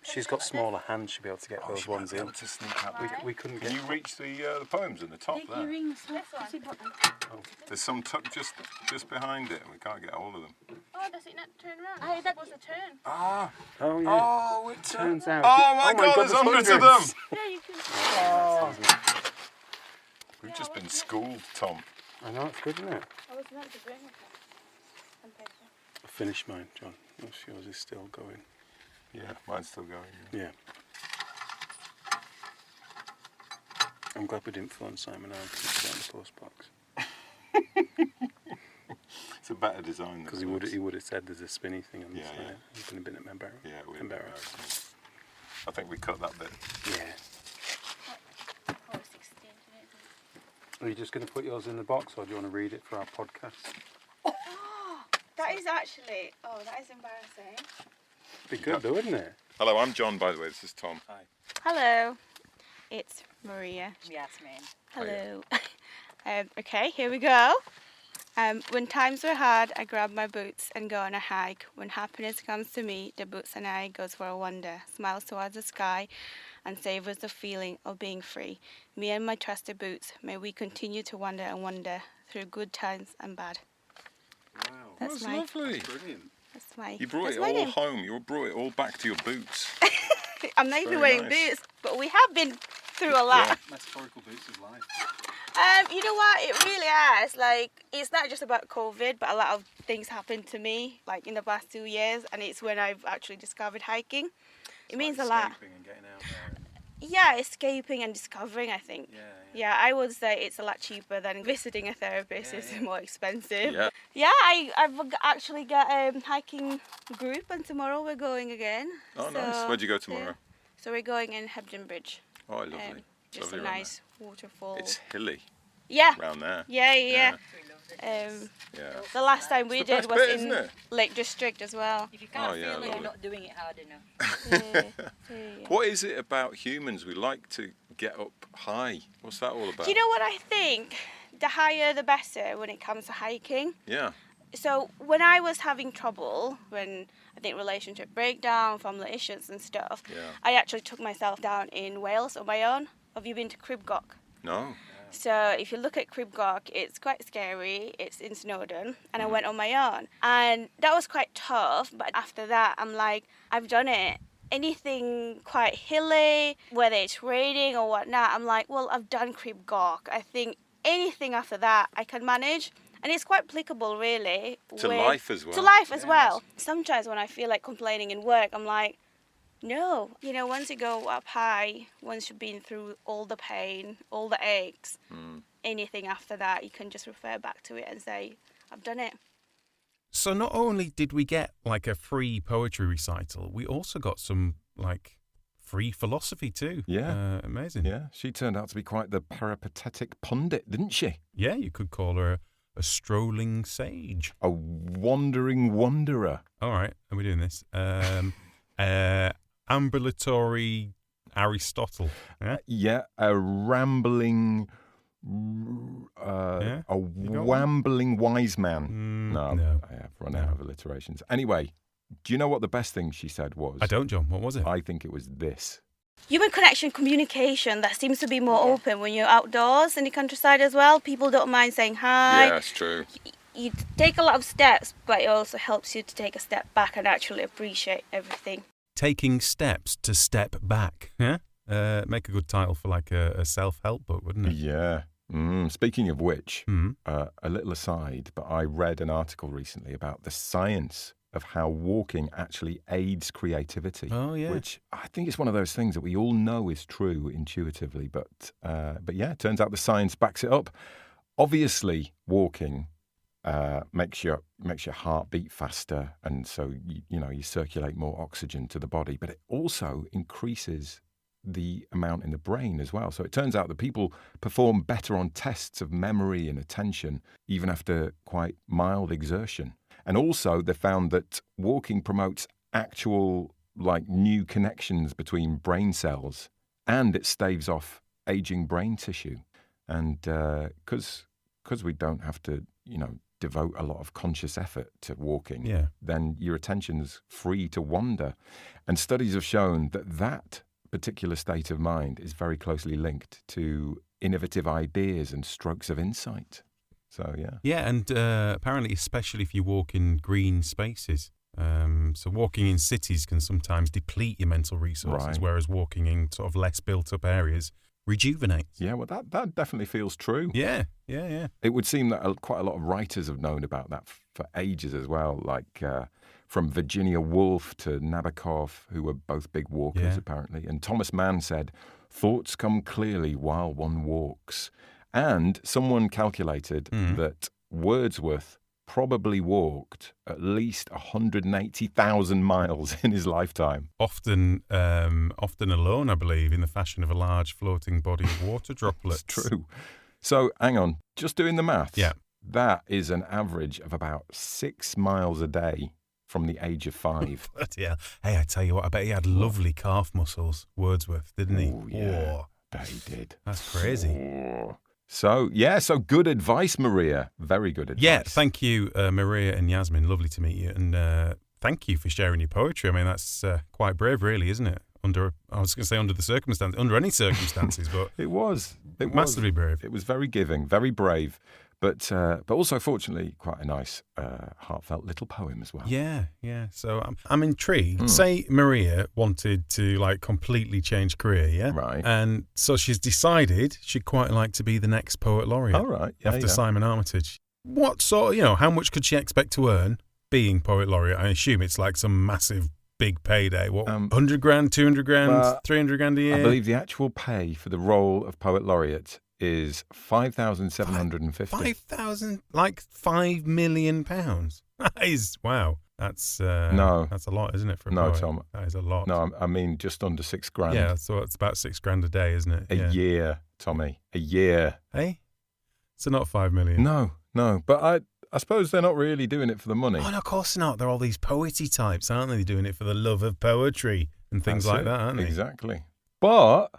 She's got smaller hands. She'll be able to get those ones in. To sneak out. We couldn't get. Can you reach the poems in the top there? There's some just behind it, and we can't get hold of them. Oh, does it not turn around? Oh, that was a turn. Ah. Oh yeah. Oh, it turns out. Oh my God, there's hundreds of them. Yeah, you can. Oh. We've just been schooled, Tom. I know, it's good, isn't it? I was meant to bring it. On paper. I finished mine, John. Yours is still going. Yeah, mine's still going. Yeah. I'm glad we didn't phone Simon out because it's down the post box. It's a better design. Because he would have said there's a spinny thing on the side. Yeah. He would have been embarrassed. Yeah, it would have been embarrassing. I think we cut that bit. Yeah. Oh, 16. Are you just going to put yours in the box, or do you want to read it for our podcast? Oh, that is actually. Oh, that is embarrassing. Be good, though, wouldn't it? Hello, I'm John, by the way. This is Tom. Hi. Hello. It's Maria. Yasmin. Hello. Okay, here we go. When times were hard, I grab my boots and go on a hike. When happiness comes to me, the boots and I goes for a wander, smiles towards the sky, and savors the feeling of being free. Me and my trusted boots, may we continue to wander and wander through good times and bad. Wow. That's lovely. Brilliant. That's my. You brought it all home. You brought it all back to your boots. I'm not even Very wearing nice. boots, but we have been through a lot. Yeah. Metaphorical boots is life. You know what? It really has. Like, it's not just about COVID, but a lot of things happened to me, like in the past 2 years, and it's when I've actually discovered hiking. It means a lot. Escaping and getting out there. Yeah, escaping and discovering, I think. Yeah, I would say it's a lot cheaper than visiting a therapist. It's more expensive. Yeah. Yeah, I've actually got a hiking group, and tomorrow we're going again. Oh, nice. Where'd you go tomorrow? Yeah. So we're going in Hebden Bridge. Oh, lovely. Just Lovely a around nice waterfall. It's hilly Yeah. around there. Yeah. Yeah. The last time we It's the did best was bit, in isn't it? Lake District as well. If you can't Oh, yeah, feel it, lovely. you're not doing it hard enough. Yeah. What is it about humans? We like to get up high. What's that all about? Do you know what I think? The higher the better when it comes to hiking. Yeah. So when I was having trouble, when I think relationship breakdown, family issues and stuff, I actually took myself down in Wales on my own. Have you been to Cribgoch? No. So if you look at Cribgoch, it's quite scary. It's in Snowdon, and I went on my own. And that was quite tough, but after that, I'm like, I've done it. Anything quite hilly, whether it's raining or whatnot, I'm like, well, I've done Cribgoch. I think anything after that, I can manage. And it's quite applicable, really. To life as well. To life as well. Sometimes when I feel like complaining in work, I'm like, no. You know, once you go up high, once you've been through all the pain, all the aches, anything after that, you can just refer back to it and say, I've done it. So not only did we get like a free poetry recital, we also got some like free philosophy too. Yeah. Amazing. Yeah. She turned out to be quite the peripatetic pundit, didn't she? Yeah, you could call her a strolling sage. A wandering wanderer. All right, are we doing this? Ambulatory Aristotle. Yeah? A rambling, wambling wise man. No, I have run out of alliterations. Anyway, Do you know what the best thing she said was? I don't, John. What was it? I think it was this. Human connection, communication, that seems to be more open when you're outdoors in the countryside as well. People don't mind saying hi. Yeah, it's true. You take a lot of steps, but it also helps you to take a step back and actually appreciate everything. Taking steps to step back. Yeah? Make a good title for like a self-help book, wouldn't it? Yeah. Speaking of which, a little aside, but I read an article recently about the science of how walking actually aids creativity. Oh, yeah. Which I think is one of those things that we all know is true intuitively, but yeah, it turns out the science backs it up. Obviously, walking makes your heart beat faster, and so you circulate more oxygen to the body, but it also increases the amount in the brain as well. So it turns out that people perform better on tests of memory and attention even after quite mild exertion. And also they found that walking promotes actual new connections between brain cells, and it staves off aging brain tissue. And because we don't have to devote a lot of conscious effort to walking, then your attention's free to wander. And studies have shown that particular state of mind is very closely linked to innovative ideas and strokes of insight. So, yeah. Yeah, and apparently, especially if you walk in green spaces. So walking in cities can sometimes deplete your mental resources, whereas walking in sort of less built-up areas rejuvenates. Yeah, well, that definitely feels true. Yeah. It would seem that quite a lot of writers have known about that for ages as well, like from Virginia Woolf to Nabokov, who were both big walkers, apparently. And Thomas Mann said, "Thoughts come clearly while one walks." And someone calculated that Wordsworth probably walked at least 180,000 miles in his lifetime. Often alone, I believe, in the fashion of a large floating body of water droplets. It's true. So, hang on, just doing the maths. Yeah. That is an average of about 6 miles a day from the age of 5. Bloody hell. Hey, I tell you what, I bet he had lovely calf muscles, Wordsworth, didn't he? Oh, yeah. Bet he did. That's crazy. Oh. So good advice, Maria. Very good advice. Yeah, thank you, Maria and Yasmin. Lovely to meet you. And thank you for sharing your poetry. I mean, that's quite brave, really, isn't it? Under the circumstances, under any circumstances, but it was massively brave. It was very giving, very brave, but also, fortunately, quite a nice, heartfelt little poem as well. Yeah. So I'm intrigued. Say Maria wanted to completely change career, yeah, right, and so she's decided she'd quite like to be the next Poet Laureate. All right, after Simon Armitage. What sort of, how much could she expect to earn being Poet Laureate? I assume it's like some massive big payday. What, 100 grand, 200 grand, 300 grand a year? I believe the actual pay for the role of Poet Laureate is 5,750. 5,000, like £5 million. That is, wow. That's no, that's a lot, isn't it? For a no, poet? Tom, that is a lot. No, I mean just under 6 grand. Yeah, so it's about 6 grand a day, isn't it? A year, Tommy, a year. Hey, so not 5 million. No, but I suppose they're not really doing it for the money. Oh, no, of course not. They're all these poety types, aren't they? They're doing it for the love of poetry and things like that, aren't they? Exactly. But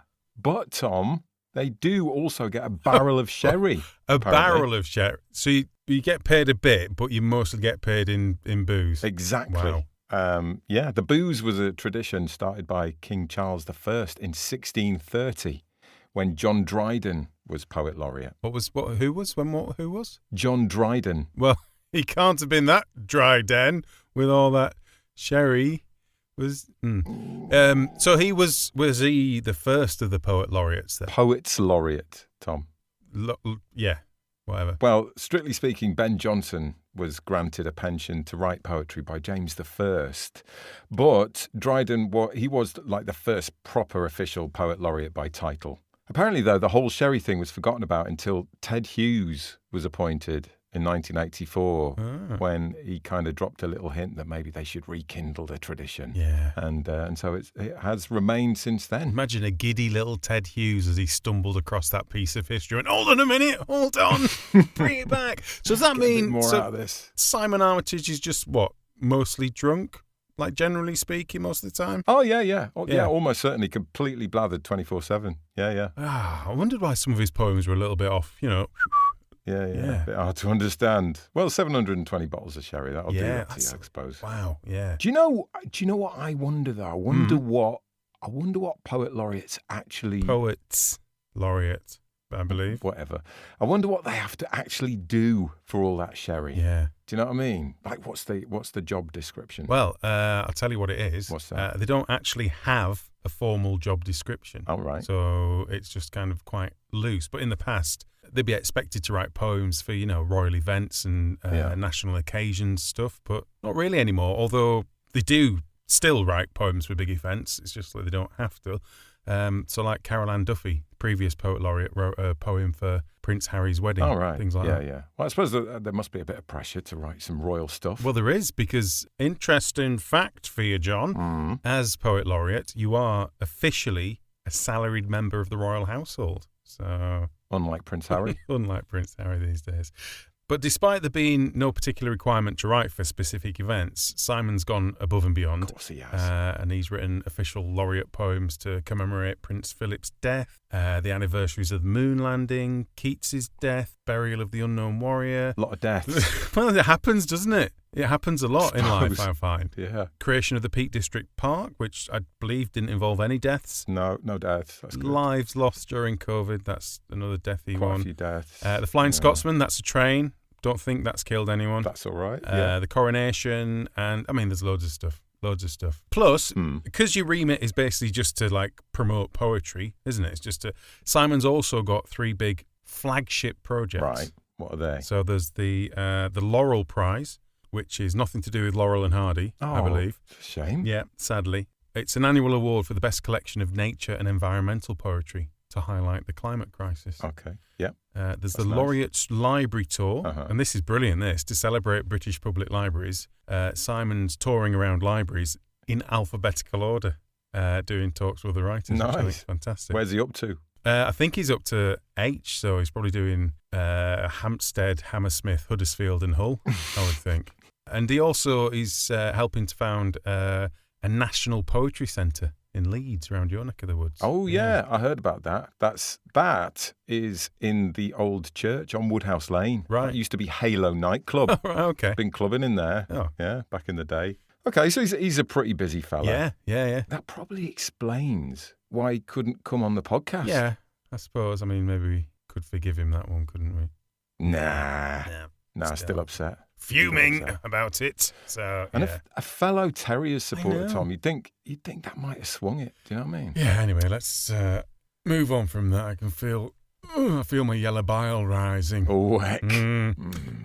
Tom, they do also get a barrel of sherry. Barrel of sherry. So you get paid a bit, but you mostly get paid in booze. Exactly. Wow. The booze was a tradition started by King Charles I in 1630 when John Dryden was Poet Laureate. Who was? John Dryden. Well, he can't have been that Dryden with all that sherry. So he was he the first of the Poet Laureates then? Poets Laureate, Tom. Yeah, whatever. Well, strictly speaking, Ben Jonson was granted a pension to write poetry by James I. But Dryden, he was like the first proper official Poet Laureate by title. Apparently, though, the whole sherry thing was forgotten about until Ted Hughes was appointed in 1984, when he kind of dropped a little hint that maybe they should rekindle the tradition. Yeah. And so it has remained since then. Imagine a giddy little Ted Hughes as he stumbled across that piece of history and, hold on a minute, hold on, bring it back. So does that mean more out of this? Simon Armitage is just, mostly drunk? Like, generally speaking, most of the time? Oh, yeah. Almost certainly completely blathered 24/7. Yeah. I wondered why some of his poems were a little bit off, Yeah. Yeah. A bit hard to understand. Well, 720 bottles of sherry. That'll do Yeah, that to you, I suppose. Wow, yeah. Do you know what I wonder though? I wonder what Poet Laureates actually Poets Laureate, I believe. whatever. I wonder what they have to actually do for all that sherry. Yeah. Do you know what I mean? Like, what's the job description? Well, I'll tell you what it is. What's that? They don't actually have a formal job description. Oh, right. So it's just kind of quite loose. But in the past, they'd be expected to write poems for, royal events and national occasions stuff, but not really anymore. Although they do still write poems for big events. It's just that they don't have to. So like Carol Ann Duffy, previous Poet Laureate, wrote a poem for Prince Harry's wedding. Oh, right. Things like that. Yeah. Well, I suppose there must be a bit of pressure to write some royal stuff. Well, there is, because interesting fact for you, John, as Poet Laureate, you are officially a salaried member of the royal household. So Unlike Prince Harry. Unlike Prince Harry these days. But despite there being no particular requirement to write for specific events, Simon's gone above and beyond. Of course he has. And he's written official laureate poems to commemorate Prince Philip's death, the anniversaries of the moon landing, Keats's death, burial of the unknown warrior. A lot of deaths. Well, it happens, doesn't it? It happens a lot in life, I find. Yeah. Creation of the Peak District Park, which I believe didn't involve any deaths. No deaths. That's good. Lives lost during COVID. That's another deathy Quite one. a few deaths. The Flying Scotsman, that's a train. Don't think that's killed anyone. That's all right. Yeah. The coronation, and I mean, there's loads of stuff. Plus, because your remit is basically just to promote poetry, isn't it? It's just Simon's also got 3 big flagship projects. Right. What are they? So there's the Laurel Prize, which is nothing to do with Laurel and Hardy, I believe. Shame. Yeah, sadly. It's an annual award for the best collection of nature and environmental poetry to highlight the climate crisis. Okay. Yeah. There's That's the nice. Laureates Library Tour, Uh-huh. and this is brilliant, to celebrate British public libraries. Simon's touring around libraries in alphabetical order, doing talks with the writers. Which I think is Nice. fantastic. Where's he up to? I think he's up to H, so he's probably doing Hampstead, Hammersmith, Huddersfield and Hull, I would think. And he also is helping to found a national poetry centre in Leeds, around your neck of the woods. Oh yeah, I heard about that. That is in the old church on Woodhouse Lane. Right. That used to be Halo nightclub. Oh, right, okay. Been clubbing in there. Oh. Yeah, back in the day. Okay, so he's a pretty busy fella. Yeah. That probably explains why he couldn't come on the podcast. Yeah, I suppose. I mean, maybe we could forgive him that one, couldn't we? Nah, still upset. Fuming Still upset. about it. So, And yeah. a fellow Terriers supporter, know. Tom, you'd think that might have swung it. Do you know what I mean? Yeah, anyway, let's move on from that. I feel my yellow bile rising. Oh, heck.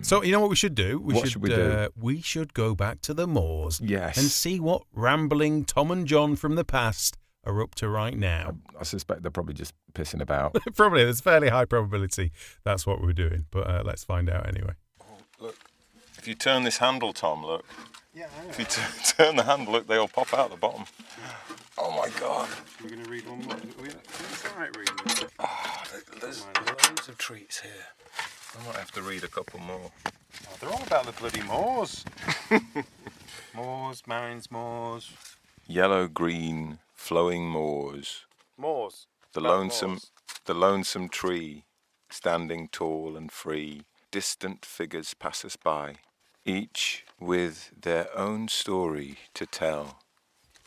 So, you know what we should do? What should we do? We should go back to the moors Yes. and see what rambling Tom and John from the past are up to right now. I suspect they're probably just pissing about. Probably, there's fairly high probability that's what we're doing, but let's find out anyway. Look, if you turn this handle, Tom, look. Yeah, I know. If you turn the handle, look, they all pop out the bottom. Oh my God. We're going to read one more. It's all right reading it. Oh, there's loads of treats here. I might have to read a couple more. Oh, they're all about the bloody moors. Moors, mountains, moors. Yellow, green, flowing moors. Moors. The About moors. lonesome tree, standing tall and free. Distant figures pass us by, each with their own story to tell.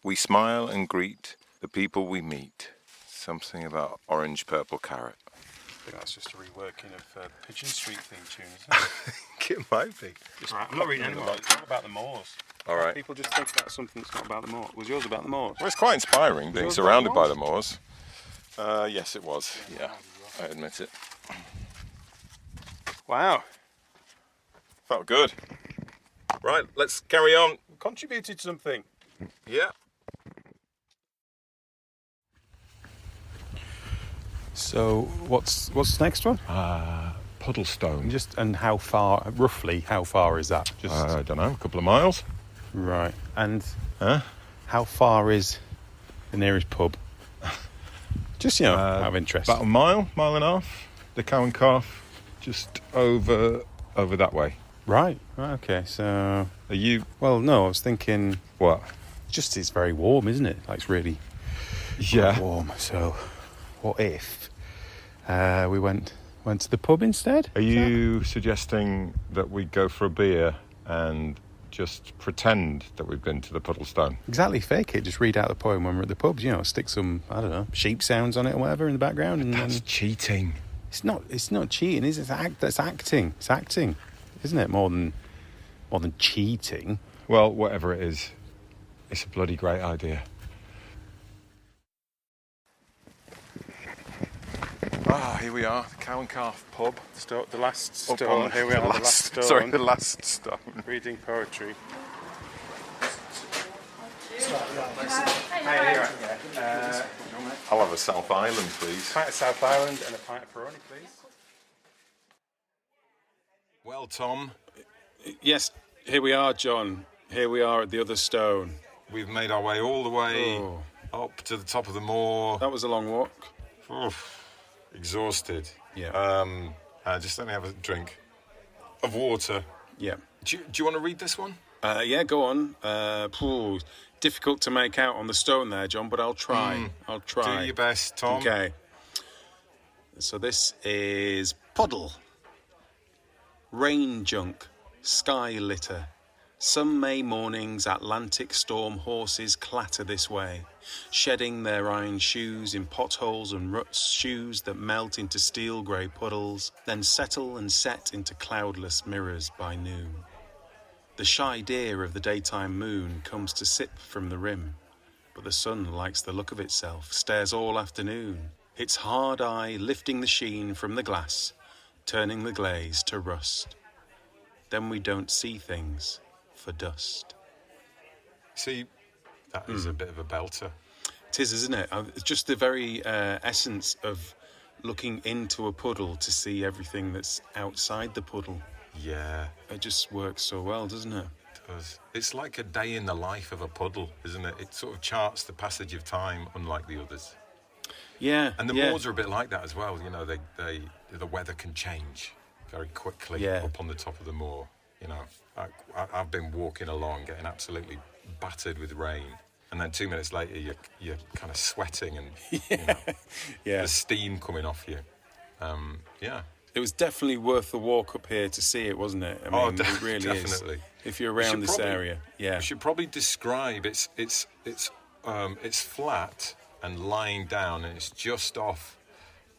We smile and greet the people we meet. Something about orange, purple carrot. I think that's just a reworking of Pigeon Street theme tune, isn't it? It might be. Right, I'm not reading anymore. It's all about the moors. All right. People just think about something that's not about the moors. Was yours about the moors? Well, it's quite inspiring being yours surrounded about by the the moors. Yes, it was. Yeah, I admit it. Wow. Felt good. Right, let's carry on. Contributed something. Yeah. So, what's the next one? Puddlestone. And roughly how far is that? I don't know, a couple of miles. Right. And Huh? how far is the nearest pub? Just, out of interest. About a mile and a half. The Cow and Calf, just over that way. Right, okay, so... Are you... Well, no, I was thinking... What? It's very warm, isn't it? Like, it's really Yeah. warm. So, what if we went Went to the pub instead. Are you suggesting that we go for a beer and just pretend that we've been to the Puddlestone? Exactly, fake it. Just read out the poem when we're at the pubs. Stick some, I don't know, sheep sounds on it or whatever in the background. And That's cheating. It's not cheating, is it? That's acting. It's acting, isn't it? More than cheating. Well, whatever it is, it's a bloody great idea. Here we are, the Cow and Calf pub. The last stone. Here we are, the last stone. Sorry, the last stone. Reading poetry. I'll have a South Island, please. A pint of South Island and a pint of Peroni, please. Well, Tom, Yes, here we are, John. Here we are at the other stone. we've made our way all the way up to the top of the moor. That was a long walk. Oof, exhausted. Yeah. Just let me have a drink of water. Yeah. Do you want to read this one? Yeah, go on. Difficult to make out on the stone there, John, but I'll try. I'll try. Do your best, Tom. Okay. So this is Puddle. Rain junk, sky litter. Some May mornings Atlantic storm horses clatter this way, shedding their iron shoes in potholes and ruts, shoes that melt into steel grey puddles, then settle and set into cloudless mirrors by noon. The shy deer of the daytime moon comes to sip from the rim, but the sun likes the look of itself, stares all afternoon, its hard eye lifting the sheen from the glass, turning the glaze to rust. Then we don't see things for dust. See, that is a bit of a belter. It is, isn't it? It's just the very essence of looking into a puddle to see everything that's outside the puddle. Yeah, It just works so well, doesn't it? it does. It's like a day in the life of a puddle, isn't it? It sort of charts the passage of time, unlike the others. Yeah. And the moors are a bit like that as well. The weather can change very quickly up on the top of the moor. I've been walking along, getting absolutely battered with rain, and then 2 minutes later you're kind of sweating and the steam coming off you. It was definitely worth the walk up here to see it, wasn't it? I mean, it really definitely. is. If you're around this area, We should probably describe it's flat and lying down, and it's just off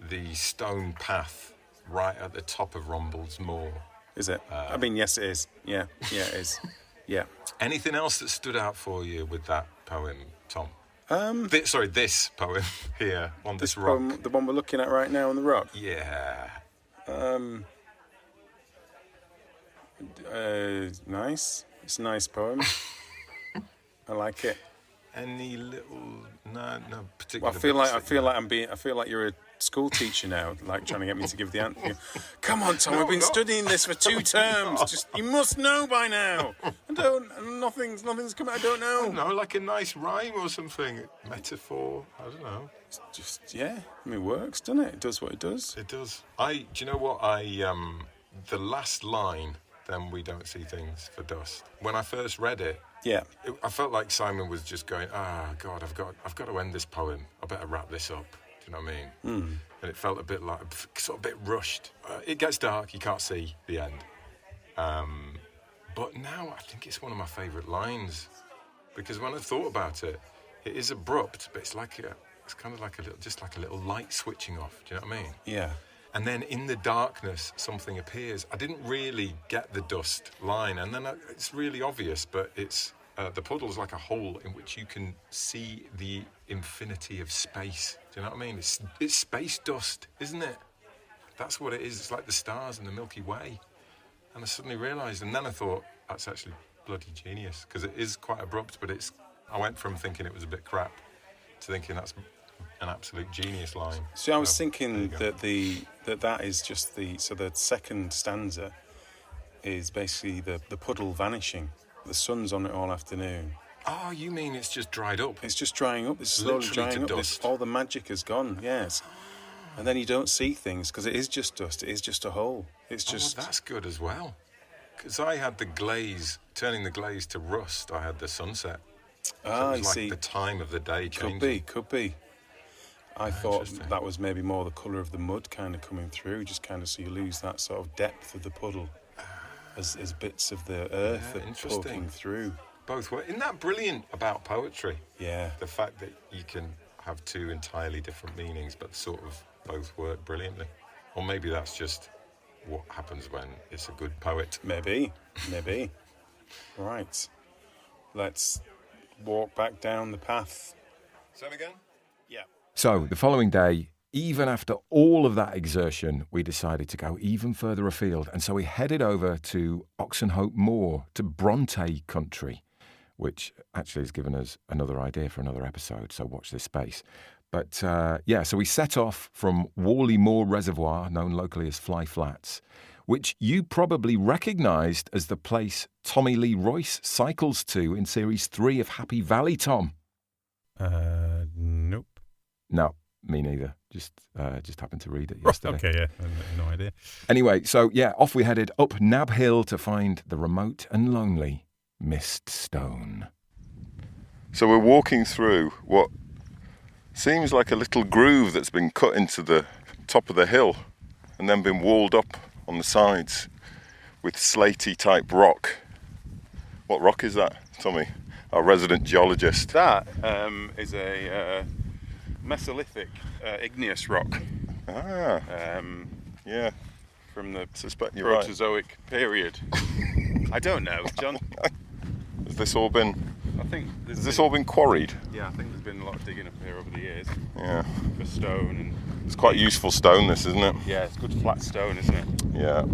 the stone path right at the top of Rumbles Moor. Is it? I mean, yes, it is. Yeah, it is. Yeah. Anything else that stood out for you with that poem, Tom? This poem here on this rock. Poem, the one we're looking at right now on the rock. Yeah. Nice. It's a nice poem. I like it. Any little no particular. Well, I feel like you're a school teacher now, like trying to get me to give the answer. Come on, Tom. I've been studying this for 2 terms. You must know by now. Nothing's come. I don't know. I don't know, like a nice rhyme or something. Metaphor. I don't know. It's just it works, doesn't it? It does what it does. It does. Do you know what? The last line. Then we don't see things for dust. When I first read it, I felt like Simon was just going, God, I've got to end this poem. I better wrap this up. Do you know what I mean? And it felt a bit like, sort of a bit rushed. It gets dark, you can't see the end. But now I think it's one of my favourite lines, because when I thought about it, it is abrupt, but it's kind of like a little light switching off. Do you know what I mean? Yeah. And then in the darkness, something appears. I didn't really get the dust line, and then it's really obvious, but it's the puddle's like a hole in which you can see the infinity of space. Do you know what I mean? It's space dust, isn't it? That's what it is. It's like the stars in the Milky Way. And I suddenly realised, and then I thought, that's actually bloody genius, because it is quite abrupt, but I went from thinking it was a bit crap to thinking that's an absolute genius line. See, I was thinking that is just the second stanza is basically the puddle vanishing. The sun's on it all afternoon. Oh, you mean it's just dried up? It's just drying up. It's slowly drying up. All the magic has gone. Yes. And then you don't see things because it is just dust. It is just a hole. It's just. Oh, that's good as well. Because I had the glaze, turning the glaze to rust. I had the sunset. So it was like the time of the day changing. Could be. I thought that was maybe more the colour of the mud kind of coming through, just kind of so you lose that sort of depth of the puddle as bits of the earth are poking through. Both work. Isn't that brilliant about poetry? Yeah. The fact that you can have two entirely different meanings, but sort of both work brilliantly. Or maybe that's just what happens when it's a good poet. Maybe. Right. Let's walk back down the path. Say it again? Yeah. So, the following day, even after all of that exertion, we decided to go even further afield. And so we headed over to Oxenhope Moor, to Bronte country, which actually has given us another idea for another episode, so watch this space. But so we set off from Warley Moor Reservoir, known locally as Fly Flats, which you probably recognised as the place Tommy Lee Royce cycles to in Series 3 of Happy Valley, Tom. Nope. No, me neither. Just happened to read it yesterday. Okay, yeah, no idea. Anyway, so off we headed up Nab Hill to find the remote and lonely Mist Stone. So we're walking through what seems like a little groove that's been cut into the top of the hill and then been walled up on the sides with slaty type rock. What rock is that, Tommy? Our resident geologist. That is a Mesolithic igneous rock. Ah. Yeah. From the you're Proterozoic period. I don't know, John. Has this all been quarried? Yeah, I think there's been a lot of digging up here over the years. Yeah. For stone and... It's quite useful stone, this, isn't it? Yeah, it's good flat stone, isn't it? Yeah.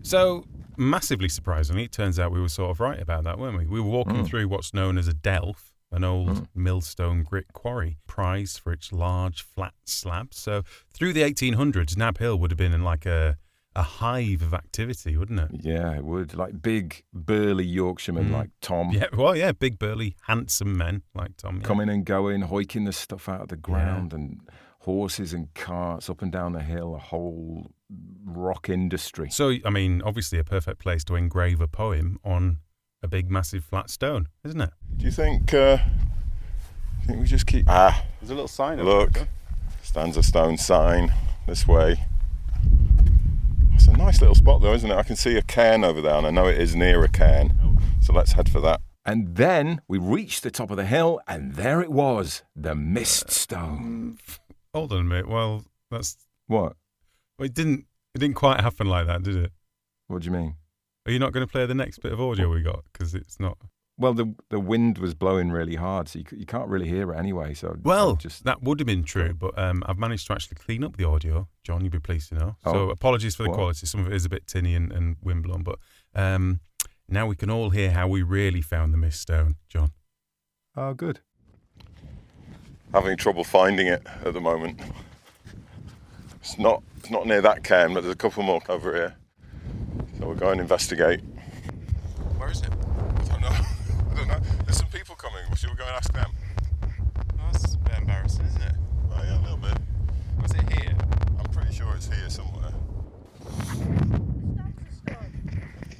So, massively surprisingly, it turns out we were sort of right about that, weren't we? We were walking through what's known as a delf, an old millstone grit quarry, prized for its large, flat slabs. So, through the 1800s, Nab Hill would have been in like a hive of activity, wouldn't it? Yeah, it would. Like big, burly Yorkshiremen like Tom. Yeah, big, burly, handsome men like Tom. Yeah. Coming and going, hoiking the stuff out of the ground, and horses and carts up and down the hill, a whole rock industry. So, I mean, obviously a perfect place to engrave a poem on a big, massive, flat stone, isn't it? Do you think we just keep... There's a little sign. Look, Stanza Stones sign this way. It's a nice little spot though, isn't it? I can see a cairn over there, and I know it is near a cairn. So let's head for that. And then we reached the top of the hill, and there it was, the Mist Stone. Hold on a minute. Well, that's... What? Well, it didn't quite happen like that, did it? What do you mean? Are you not going to play the next bit of audio we got? Because it's not... Well, the wind was blowing really hard, so you can't really hear it anyway. So that would have been true, but I've managed to actually clean up the audio. John, you'd be pleased to know. Oh, so apologies for the quality. Some of it is a bit tinny and windblown, but now we can all hear how we really found the Mist Stone, John. Oh, good. Having trouble finding it at the moment. It's not near that cairn, but there's a couple more over here. So we'll go and investigate. Where is it? I don't know. There's some people coming. Should we go and ask them? Oh, that's a bit embarrassing, isn't it? Oh yeah, a little bit. Was it here? I'm pretty sure it's here somewhere.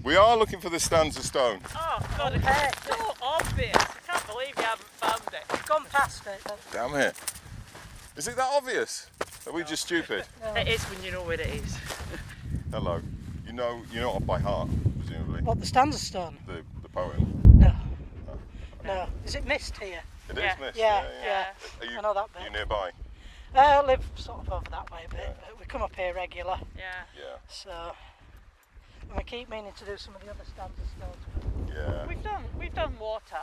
We are looking for the Stanza Stone. Oh, God, it's so obvious. I can't believe you haven't found it. You've gone past it. Damn it. Is it that obvious? Are we just stupid? No. It is when you know where it is. Hello. You know off by heart, presumably. What, the Stanza Stone? The poem. No. No. Is it Mist here? It is Mist. Yeah. I know that bit. Are you nearby? I live sort of over that way a bit, but we come up here regular. Yeah. So, and we keep meaning to do some of the other Stanza Stones. Yeah. We've done water,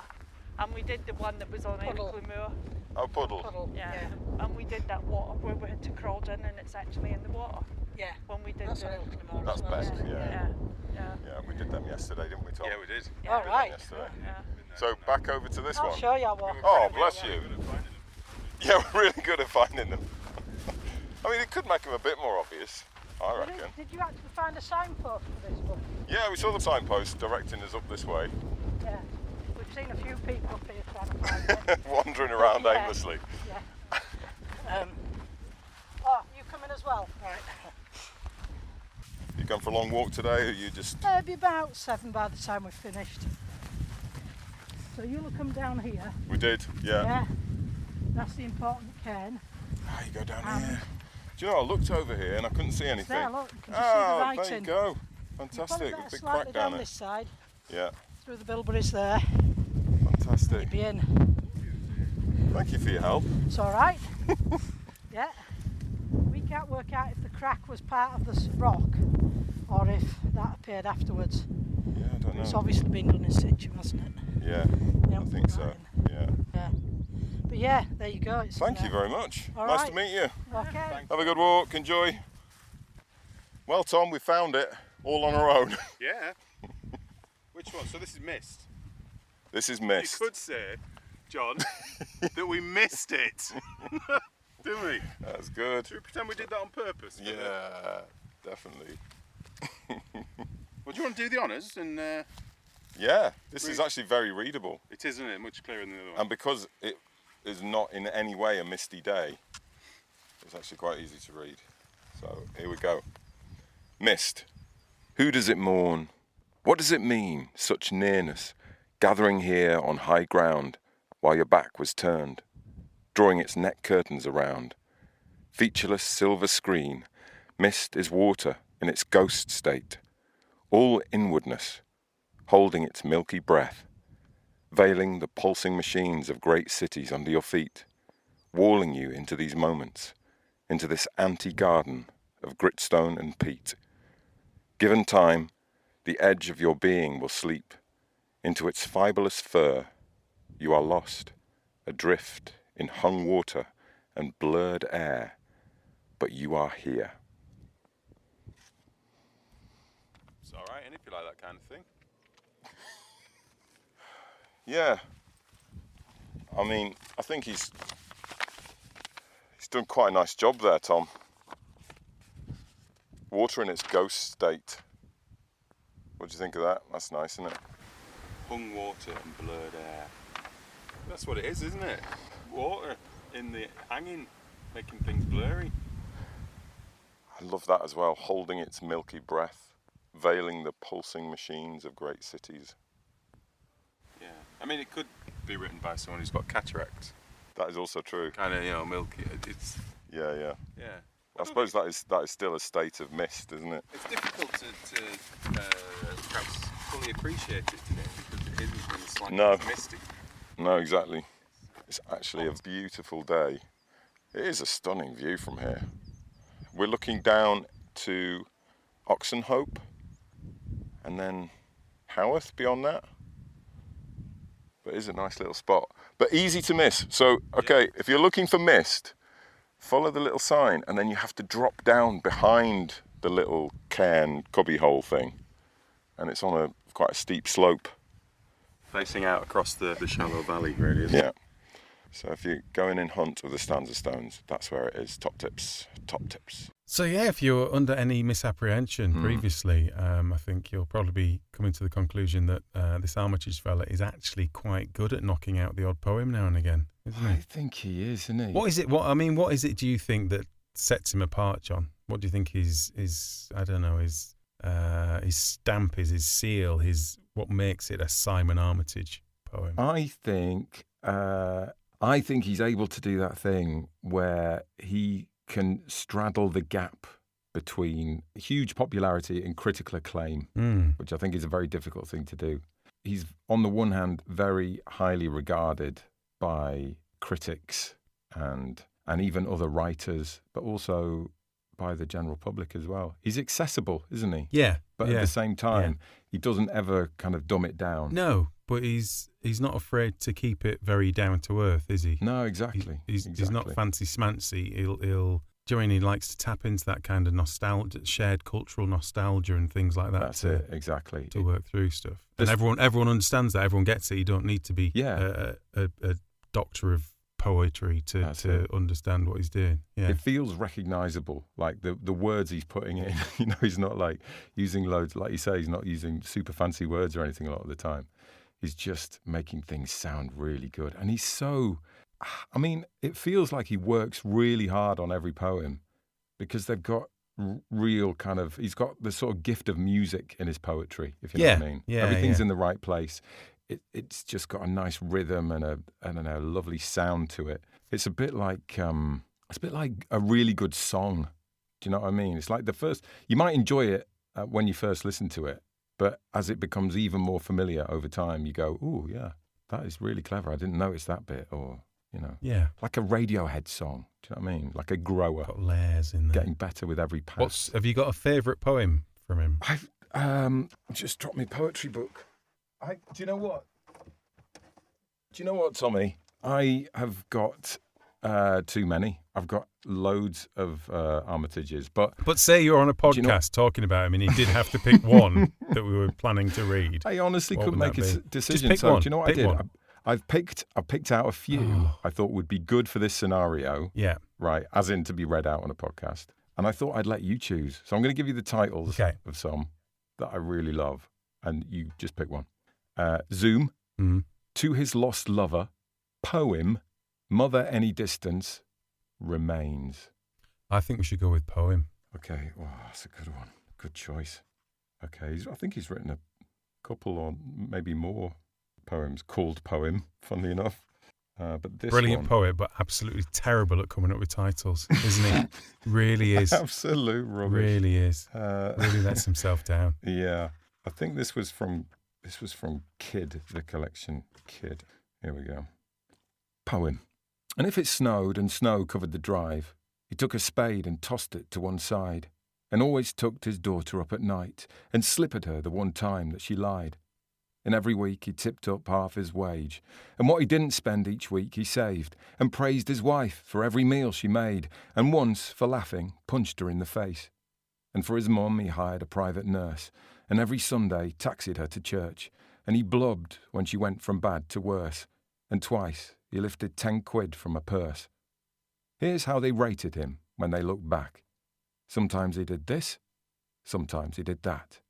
and we did the one that was on Ilkley Moor. Oh, Puddle. Yeah. And we did that water where we had to crawl down, and it's actually in the water. Yeah. When we did That's on Ilkley Moor. That's best. Yeah. Yeah. We did them yesterday, didn't we, Tom? Yeah, we did. All right. Yesterday. Yeah. So back over to this I'll one. show you how walk. Oh, bless you. Yeah, we're really good at finding them. I mean, it could make them a bit more obvious, I reckon. Did you actually find a signpost for this one? Yeah, we saw the signpost directing us up this way. Yeah. We've seen a few people up here trying to find it. Wandering around aimlessly. Yeah. You coming as well? Right. You going for a long walk today, or you just... It'll be about 7 by the time we've finished. So you'll come down here. We did, yeah. Yeah. That's the important cairn. You go down here. Do you know, I looked over here and I couldn't see anything. There, look, you can just see the writing. There you go. Fantastic. Big crack down down it. this side. Yeah. Through the bilberries there. Fantastic. You'd be in. Thank you for your help. It's all right. Yeah. We can't work out if the crack was part of the rock or if that appeared afterwards. Yeah, I don't know. It's obviously been done in situ, hasn't it? Yeah, I think so. Yeah. But yeah, there you go. Thank you very much. All nice right. to meet you. Okay. Have a good walk. Enjoy. Well, Tom, we found it all on our own. Yeah. Which one? So this is missed. This is missed. You could say, John, that we missed it. Didn't we? That's good. Should we pretend we did that on purpose? Yeah, definitely. Well, do you want to do the honours and? Yeah, this is actually very readable. It is, isn't it? Much clearer than the other one. And because it is not in any way a misty day, it's actually quite easy to read. So here we go. Mist. Who does it mourn? What does it mean, such nearness, gathering here on high ground while your back was turned, drawing its neck curtains around? Featureless silver screen, mist is water in its ghost state, all inwardness, holding its milky breath, veiling the pulsing machines of great cities under your feet, walling you into these moments, into this anti-garden of gritstone and peat. Given time, the edge of your being will sleep. Into its fibreless fur, you are lost, adrift in hung water and blurred air, but you are here. It's all right, and if you like that kind of thing. Yeah. I mean, I think he's done quite a nice job there, Tom. Water in its ghost state. What do you think of that? That's nice, isn't it? Hung water and blurred air. That's what it is, isn't it? Water in the hanging, making things blurry. I love that as well. Holding its milky breath, veiling the pulsing machines of great cities. Yeah. I mean, it could be written by someone who's got cataracts. That is also true. Kind of, milky. It's. Yeah. Yeah. I suppose that is still a state of mist, isn't it? It's difficult to perhaps fully appreciate it today because it isn't in the slightest misty. No, exactly. It's actually a beautiful day. It is a stunning view from here. We're looking down to Oxenhope and then Howarth beyond that. But it is a nice little spot. But easy to miss. So, okay, if you're looking for mist, follow the little sign and then you have to drop down behind the little cairn cubbyhole thing. And it's on quite a steep slope. Facing out across the shallow valley, really, isn't it? Yeah. So if you're going in hunt with the Stanza Stones, that's where it is. Top tips. So yeah, if you were under any misapprehension previously, I think you'll probably be coming to the conclusion that this Armitage fella is actually quite good at knocking out the odd poem now and again, isn't he? I think he is, isn't he? What is it? What is it? Do you think that sets him apart, John? What do you think his I don't know, his stamp is, his seal, what makes it a Simon Armitage poem? I think he's able to do that thing where he can straddle the gap between huge popularity and critical acclaim, which I think is a very difficult thing to do. He's, on the one hand, very highly regarded by critics and even other writers, but also by the general public as well. He's accessible, isn't he? Yeah. But at the same time, he doesn't ever kind of dumb it down. No, but he's not afraid to keep it very down to earth, is he? No, exactly. He's not fancy smancy. Do you know, he likes to tap into that kind of nostalgia, shared cultural nostalgia and things like that. That's it, exactly. To work through stuff. And everyone understands that. Everyone gets it. You don't need to be a doctor of poetry to understand what he's doing. Yeah. It feels recognisable, like the words he's putting in. You know, he's not like using loads, like you say, he's not using super fancy words or anything a lot of the time. He's just making things sound really good. And it feels like he works really hard on every poem because they've got real kind of, he's got the sort of gift of music in his poetry, if you know what I mean. Yeah, Everything's in the right place. it's just got a nice rhythm and a lovely sound to it. It's a bit like a really good song. Do you know what I mean? It's like you might enjoy it when you first listen to it, but as it becomes even more familiar over time, you go, "Ooh, yeah, that is really clever. I didn't notice that bit," or Yeah. like a Radiohead song. Do you know what I mean? Like a grower. Got layers in there. Getting better with every pass. Have you got a favourite poem from him? I've just dropped my poetry book. Do you know what? Tommy? I have got too many. I've got loads of Armitages, but say you're on a podcast talking about him, and you did have to pick one that we were planning to read. I honestly couldn't make a decision. Just pick one. Do you know what Pick I did? one. I've picked out a few I thought would be good for this scenario. Yeah. Right, as in to be read out on a podcast. And I thought I'd let you choose. So I'm going to give you the titles of some that I really love, and you just pick one. Zoom, To His Lost Lover, Poem, Mother Any Distance, Remains. I think we should go with poem. Okay, well, that's a good one. Good choice. Okay, I think he's written a couple or maybe more poems called Poem, funnily enough. But this Brilliant one, poet, but absolutely terrible at coming up with titles, isn't he? Really is. Absolute rubbish. Really is. Really lets himself down. Yeah, I think this was from Kid, the collection Kid. Here we go. Poem. And if it snowed and snow covered the drive, he took a spade and tossed it to one side, and always tucked his daughter up at night and slippered her the one time that she lied. And every week he tipped up half his wage, and what he didn't spend each week he saved, and praised his wife for every meal she made, and once, for laughing, punched her in the face. And for his mum he hired a private nurse, and every Sunday taxied her to church, and he blubbed when she went from bad to worse, and twice he lifted 10 quid from a purse. Here's how they rated him when they looked back. Sometimes he did this, sometimes he did that.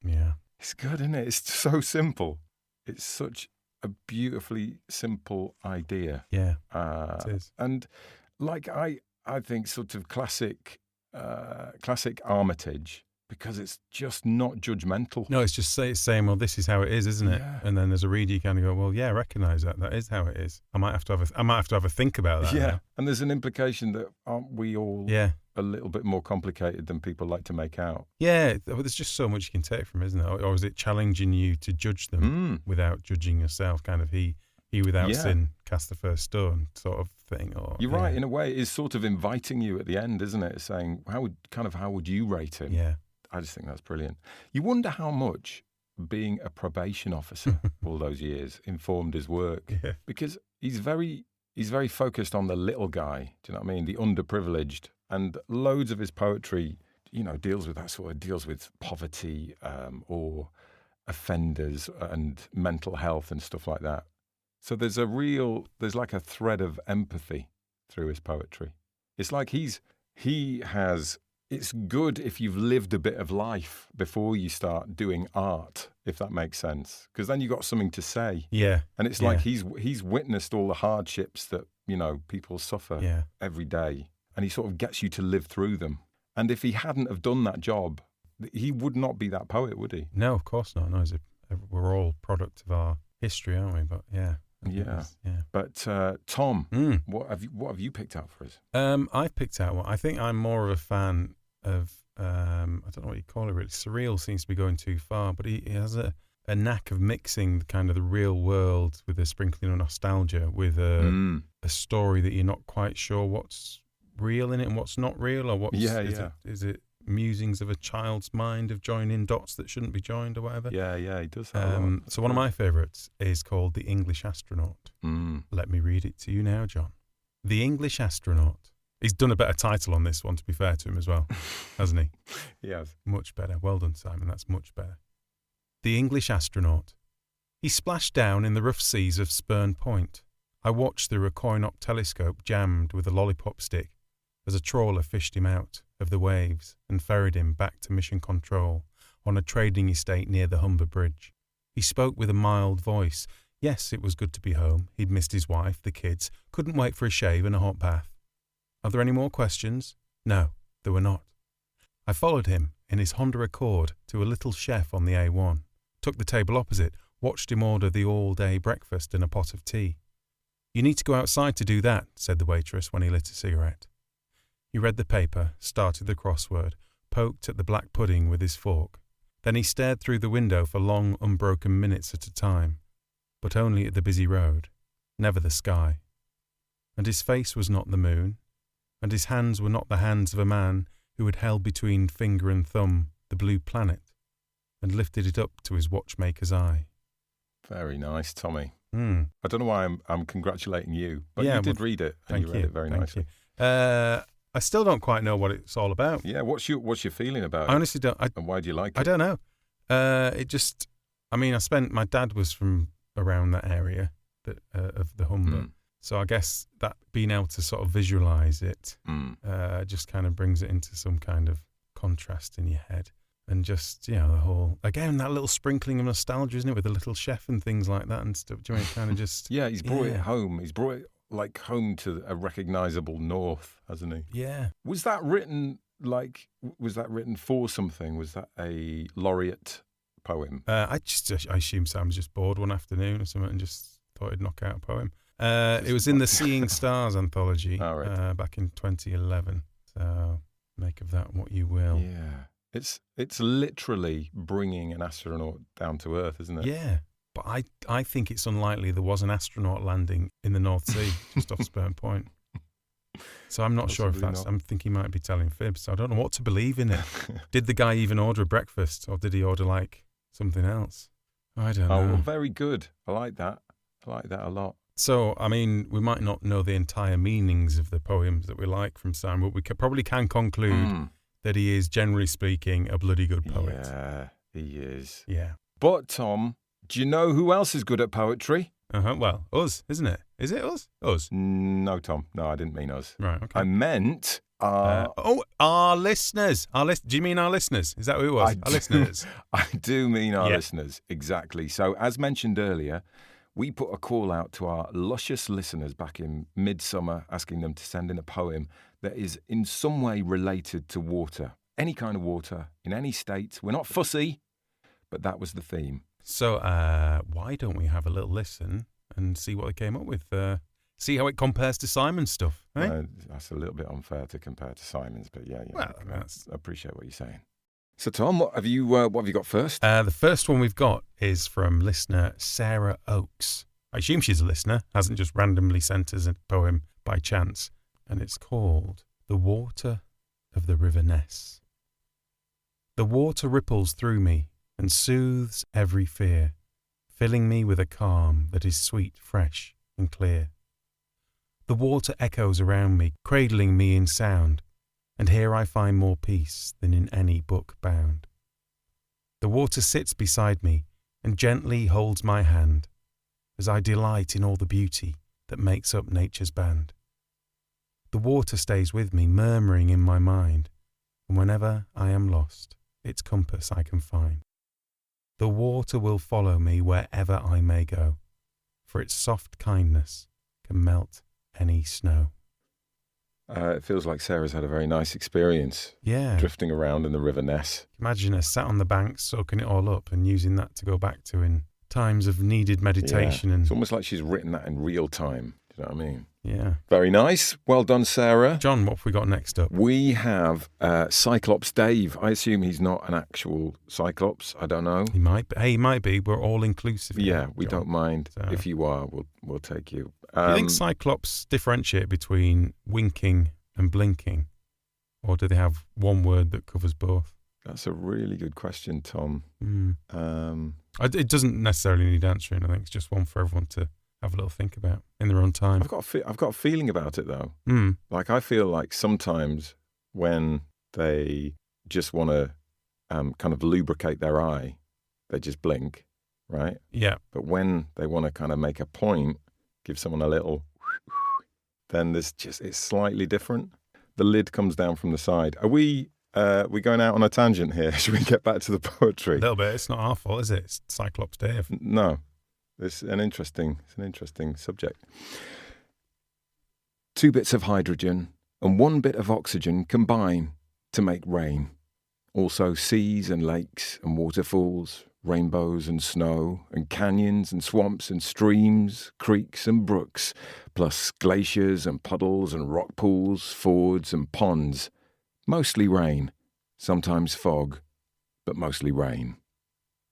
Yeah. It's good, isn't it? It's so simple. It's such a beautifully simple idea. Yeah, it is. And like I think sort of classic Armitage, because it's just not judgmental. No, it's just saying, well, this is how it is, isn't it? Yeah. And then as a reader, you kind of go, well, yeah, I recognise that. That is how it is. I might have to have a think about that. Yeah, now. and there's an implication that aren't we all a little bit more complicated than people like to make out? Yeah, there's just so much you can take from, isn't it? Or is it challenging you to judge them without judging yourself? Kind of he without sin cast the first stone sort of thing. Or you're right. In a way, it's sort of inviting you at the end, isn't it? Saying how would you rate him? Yeah. I just think that's brilliant. You wonder how much being a probation officer all those years informed his work, because he's very focused on the little guy. Do you know what I mean? The underprivileged, and loads of his poetry, deals with that sort of deals with poverty or offenders and mental health and stuff like that. So there's like a thread of empathy through his poetry. It's like it's good if you've lived a bit of life before you start doing art, if that makes sense, because then you've got something to say. Yeah. And it's like he's witnessed all the hardships that, people suffer every day, and he sort of gets you to live through them. And if he hadn't have done that job, he would not be that poet, would he? No, of course not. No, we're all product of our history, aren't we? But yeah. Yeah. But Tom, what have you picked out for us? I've picked out one. I think I'm more of a fan of I don't know what you call it really. Surreal seems to be going too far, but he has a knack of mixing kind of the real world with a sprinkling of nostalgia with a story that you're not quite sure what's real in it and what's not real, or what's is it musings of a child's mind of joining dots that shouldn't be joined or whatever. Yeah, he does that. So one of my favourites is called The English Astronaut. Let me read it to you now, John. The English Astronaut. He's done a better title on this one, to be fair to him as well, hasn't he? He has. Much better. Well done, Simon. That's much better. The English Astronaut. He splashed down in the rough seas of Spurn Point. I watched through a coin-op telescope jammed with a lollipop stick as a trawler fished him out of the waves and ferried him back to Mission Control on a trading estate near the Humber Bridge. He spoke with a mild voice. Yes, it was good to be home. He'd missed his wife, the kids, couldn't wait for a shave and a hot bath. Are there any more questions? No, there were not. I followed him in his Honda Accord to a little chef on the A1, took the table opposite, watched him order the all-day breakfast and a pot of tea. "You need to go outside to do that," said the waitress when he lit a cigarette. He read the paper, started the crossword, poked at the black pudding with his fork. Then he stared through the window for long, unbroken minutes at a time, but only at the busy road, never the sky. And his face was not the moon, and his hands were not the hands of a man who had held between finger and thumb the blue planet and lifted it up to his watchmaker's eye. Very nice, Tommy. Mm. I don't know why I'm congratulating you, but you did read it, and you read it very nicely. I still don't quite know what it's all about. Yeah, what's your feeling about it? I honestly don't. And why do you like it? I don't know. My dad was from around that area of the Humber. So I guess that being able to sort of visualise it just kind of brings it into some kind of contrast in your head. And just, the whole, again, that little sprinkling of nostalgia, isn't it, with the little chef and things like that and stuff. Do you know, kind of just... Yeah, he's brought it home. He's brought it, home to a recognisable north, hasn't he? Yeah. Was that written for something? Was that a laureate poem? I assume Sam was just bored one afternoon or something and just thought he'd knock out a poem. It was in the Seeing Stars anthology back in 2011. So make of that what you will. Yeah. It's literally bringing an astronaut down to Earth, isn't it? Yeah. But I think it's unlikely there was an astronaut landing in the North Sea, just off Spurn Point. So I'm not sure if that's... I'm thinking he might be telling fibs. So I don't know what to believe in it. Did the guy even order a breakfast, or did he order, something else? I don't know. Oh, well, very good. I like that. I like that a lot. So, we might not know the entire meanings of the poems that we like from Sam, but we probably can conclude that he is, generally speaking, a bloody good poet. Yeah, he is. Yeah. But, Tom, do you know who else is good at poetry? Well, us, isn't it? Is it us? Us? No, Tom. No, I didn't mean us. Right, okay. I meant... our listeners. Do you mean our listeners? Is that who it was? Our listeners. I do mean our listeners, exactly. So, as mentioned earlier, we put a call out to our luscious listeners back in midsummer, asking them to send in a poem that is in some way related to water. Any kind of water, in any state. We're not fussy, but that was the theme. So why don't we have a little listen and see what they came up with? See how it compares to Simon's stuff, eh? That's a little bit unfair to compare to Simon's, but yeah. Well, I appreciate what you're saying. So, Tom, what have you got first? The first one we've got is from listener Sarah Oakes. I assume she's a listener, hasn't just randomly sent us a poem by chance. And it's called The Water of the River Ness. The water ripples through me and soothes every fear, filling me with a calm that is sweet, fresh and clear. The water echoes around me, cradling me in sound, and here I find more peace than in any book bound. The water sits beside me and gently holds my hand, as I delight in all the beauty that makes up nature's band. The water stays with me, murmuring in my mind, and whenever I am lost, its compass I can find. The water will follow me wherever I may go, for its soft kindness can melt any snow. It feels like Sarah's had a very nice experience. Yeah. Drifting around in the River Ness. Imagine her sat on the bank, soaking it all up and using that to go back to in times of needed meditation. Yeah. And it's almost like she's written that in real time. Do you know what I mean? Yeah. Very nice. Well done, Sarah. John, what have we got next up? We have Cyclops Dave. I assume he's not an actual Cyclops. I don't know. He might be. Hey, he might be. We're all inclusive. Yeah, we John. Don't mind. So. If you are, we'll take you. Do you think Cyclops differentiate between winking and blinking? Or do they have one word that covers both? That's a really good question, Tom. It doesn't necessarily need answering. I think it's just one for everyone to have a little think about in their own time. I've got a feeling about it, though. Like, I feel like sometimes when they just want to kind of lubricate their eye, they just blink, right? Yeah. But when they want to kind of make a point, give someone a little, then it's slightly different. The lid comes down from the side. Are we going out on a tangent here? Should we get back to the poetry? A little bit. It's not our fault, is it? It's Cyclops Dave. No. It's an interesting subject. 2 bits of hydrogen and 1 bit of oxygen combine to make rain. Also seas and lakes and waterfalls, rainbows and snow, and canyons and swamps and streams, creeks and brooks, plus glaciers and puddles and rock pools, fords and ponds. Mostly rain, sometimes fog, but mostly rain.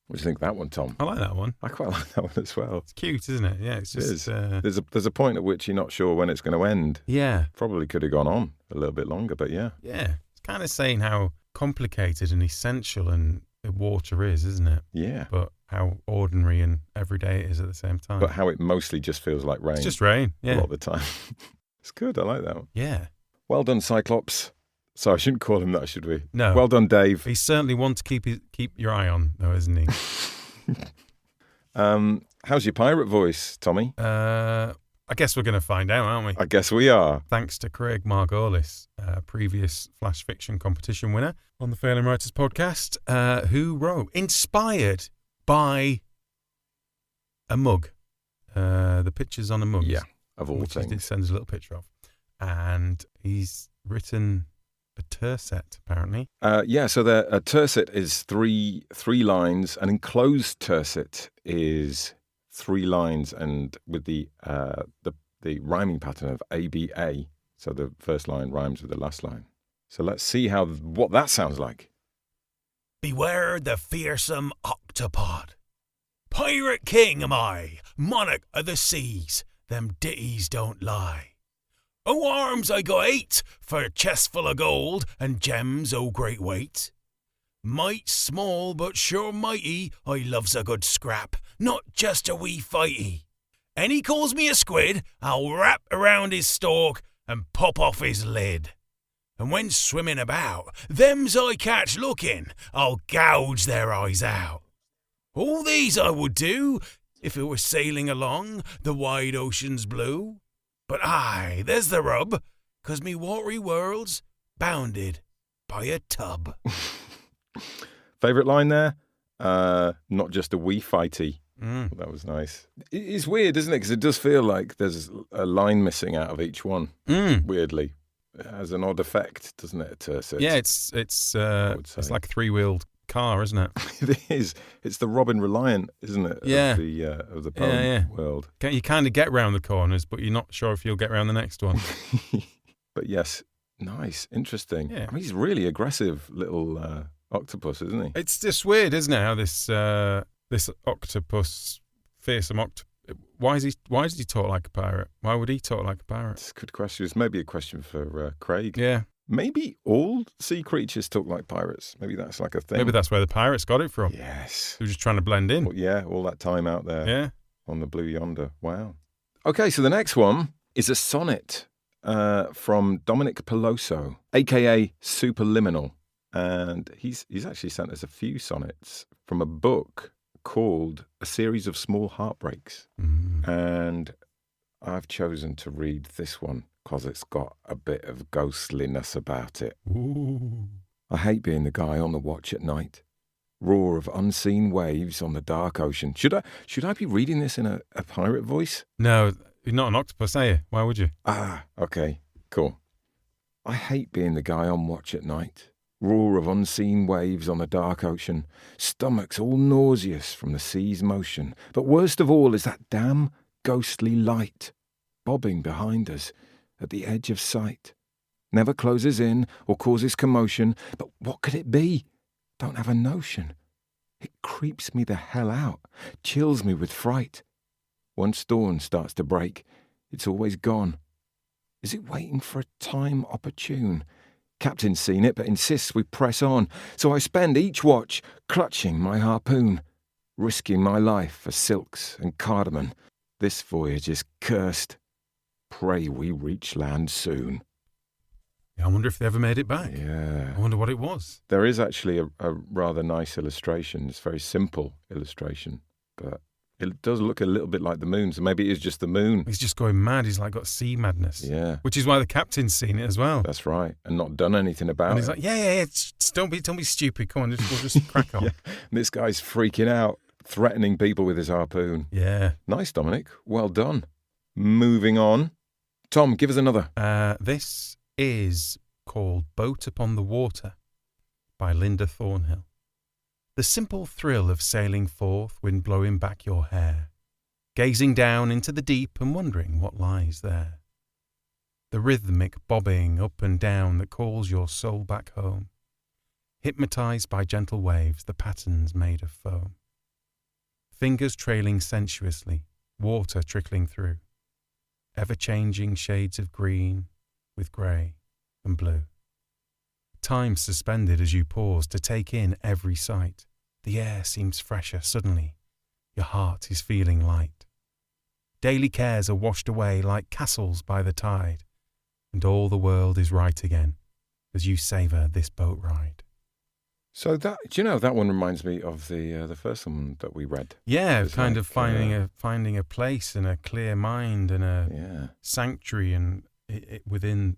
What do you think of that one, Tom? I like that one. I quite like that one as well. It's cute, isn't it? Yeah, it's just... There's a point at which you're not sure when it's going to end. Yeah. Probably could have gone on a little bit longer, but yeah. Yeah. It's kind of saying how complicated and essential and water is, isn't it? Yeah. But how ordinary and everyday it is at the same time. But how it mostly just feels like rain. It's just rain, yeah. A lot of the time. It's good. I like that one. Yeah. Well done, Cyclops. So I shouldn't call him that, should we? No. Well done, Dave. He's certainly one to keep your eye on, though, isn't he? How's your pirate voice, Tommy? I guess we're going to find out, aren't we? I guess we are. Thanks to Craig Margolis, previous Flash Fiction competition winner on the Failing Writers podcast, who wrote, inspired by a mug. The picture's on a mug. Yeah, of all which things. He sends a little picture of. And he's written a tercet, apparently. So a tercet is three lines. An enclosed tercet is 3 lines, and with the rhyming pattern of ABA. So the first line rhymes with the last line. So let's see what that sounds like. Beware the fearsome octopod. Pirate king am I, monarch of the seas. Them ditties don't lie. O arms I got 8 for a chest full of gold and gems o great weight. Might small but sure mighty, I loves a good scrap, not just a wee fighty. And he calls me a squid, I'll wrap around his stalk and pop off his lid. And when swimming about, thems I catch looking, I'll gouge their eyes out. All these I would do if it were sailing along the wide ocean's blue. But aye, there's the rub, 'cause me watery world's bounded by a tub. Favourite line there? Not just a wee fighty. That was nice. It's weird, isn't it? Because it does feel like there's a line missing out of each one, weirdly. It has an odd effect, doesn't it, a tercet? Yeah, it's like a 3-wheeled car, isn't it? It is. It's the Robin Reliant, isn't it? Yeah. Of the poem world. You kind of get round the corners, but you're not sure if you'll get round the next one. But yes, nice, interesting. Yeah. I mean, he's really aggressive little octopus, isn't he? It's just weird, isn't it? How this octopus, fearsome octopus. Why does he talk like a pirate? Why would he talk like a pirate? It's a good question. It's maybe a question for Craig. Yeah. Maybe all sea creatures talk like pirates. Maybe that's like a thing. Maybe that's where the pirates got it from. Yes. They were just trying to blend in. Well, yeah, all that time out there. Yeah. On the Blue Yonder. Wow. Okay, so the next one is a sonnet from Dominic Peloso, a.k.a. Superliminal. And he's actually sent us a few sonnets from a book called A Series of Small Heartbreaks. And I've chosen to read this one because it's got a bit of ghostliness about it. Ooh. I hate being the guy on the watch at night. Roar of unseen waves on the dark ocean. Should I be reading this in a pirate voice? No, you're not an octopus, are you? Why would you? Ah, okay, cool. I hate being the guy on watch at night. Roar of unseen waves on the dark ocean. Stomachs all nauseous from the sea's motion. But worst of all is that damn ghostly light bobbing behind us at the edge of sight. Never closes in or causes commotion. But what could it be? Don't have a notion. It creeps me the hell out. Chills me with fright. Once dawn starts to break, it's always gone. Is it waiting for a time opportune? Captain's seen it, but insists we press on. So I spend each watch clutching my harpoon, risking my life for silks and cardamom. This voyage is cursed. Pray we reach land soon. I wonder if they ever made it back. Yeah. I wonder what it was. There is actually a rather nice illustration. It's a very simple illustration, but it does look a little bit like the moon, so maybe it is just the moon. He's just going mad. He's like got sea madness. Yeah. Which is why the captain's seen it as well. That's right. And not done anything about and it. he's like, yeah. Don't be stupid. Come on, we'll just crack on. Yeah. And this guy's freaking out, threatening people with his harpoon. Yeah. Nice, Dominic. Well done. Moving on. Tom, give us another. This is called Boat Upon the Water by Linda Thornhill. The simple thrill of sailing forth, wind blowing back your hair, gazing down into the deep and wondering what lies there. The rhythmic bobbing up and down that calls your soul back home, hypnotized by gentle waves, the patterns made of foam. Fingers trailing sensuously, water trickling through, ever-changing shades of green with grey and blue. Time suspended as you pause to take in every sight. The air seems fresher suddenly. Your heart is feeling light. Daily cares are washed away like castles by the tide, and all the world is right again as you savour this boat ride. So that, do you know, that one reminds me of the first one that we read. Yeah, It's kind like, of finding a place and a clear mind and a sanctuary and it within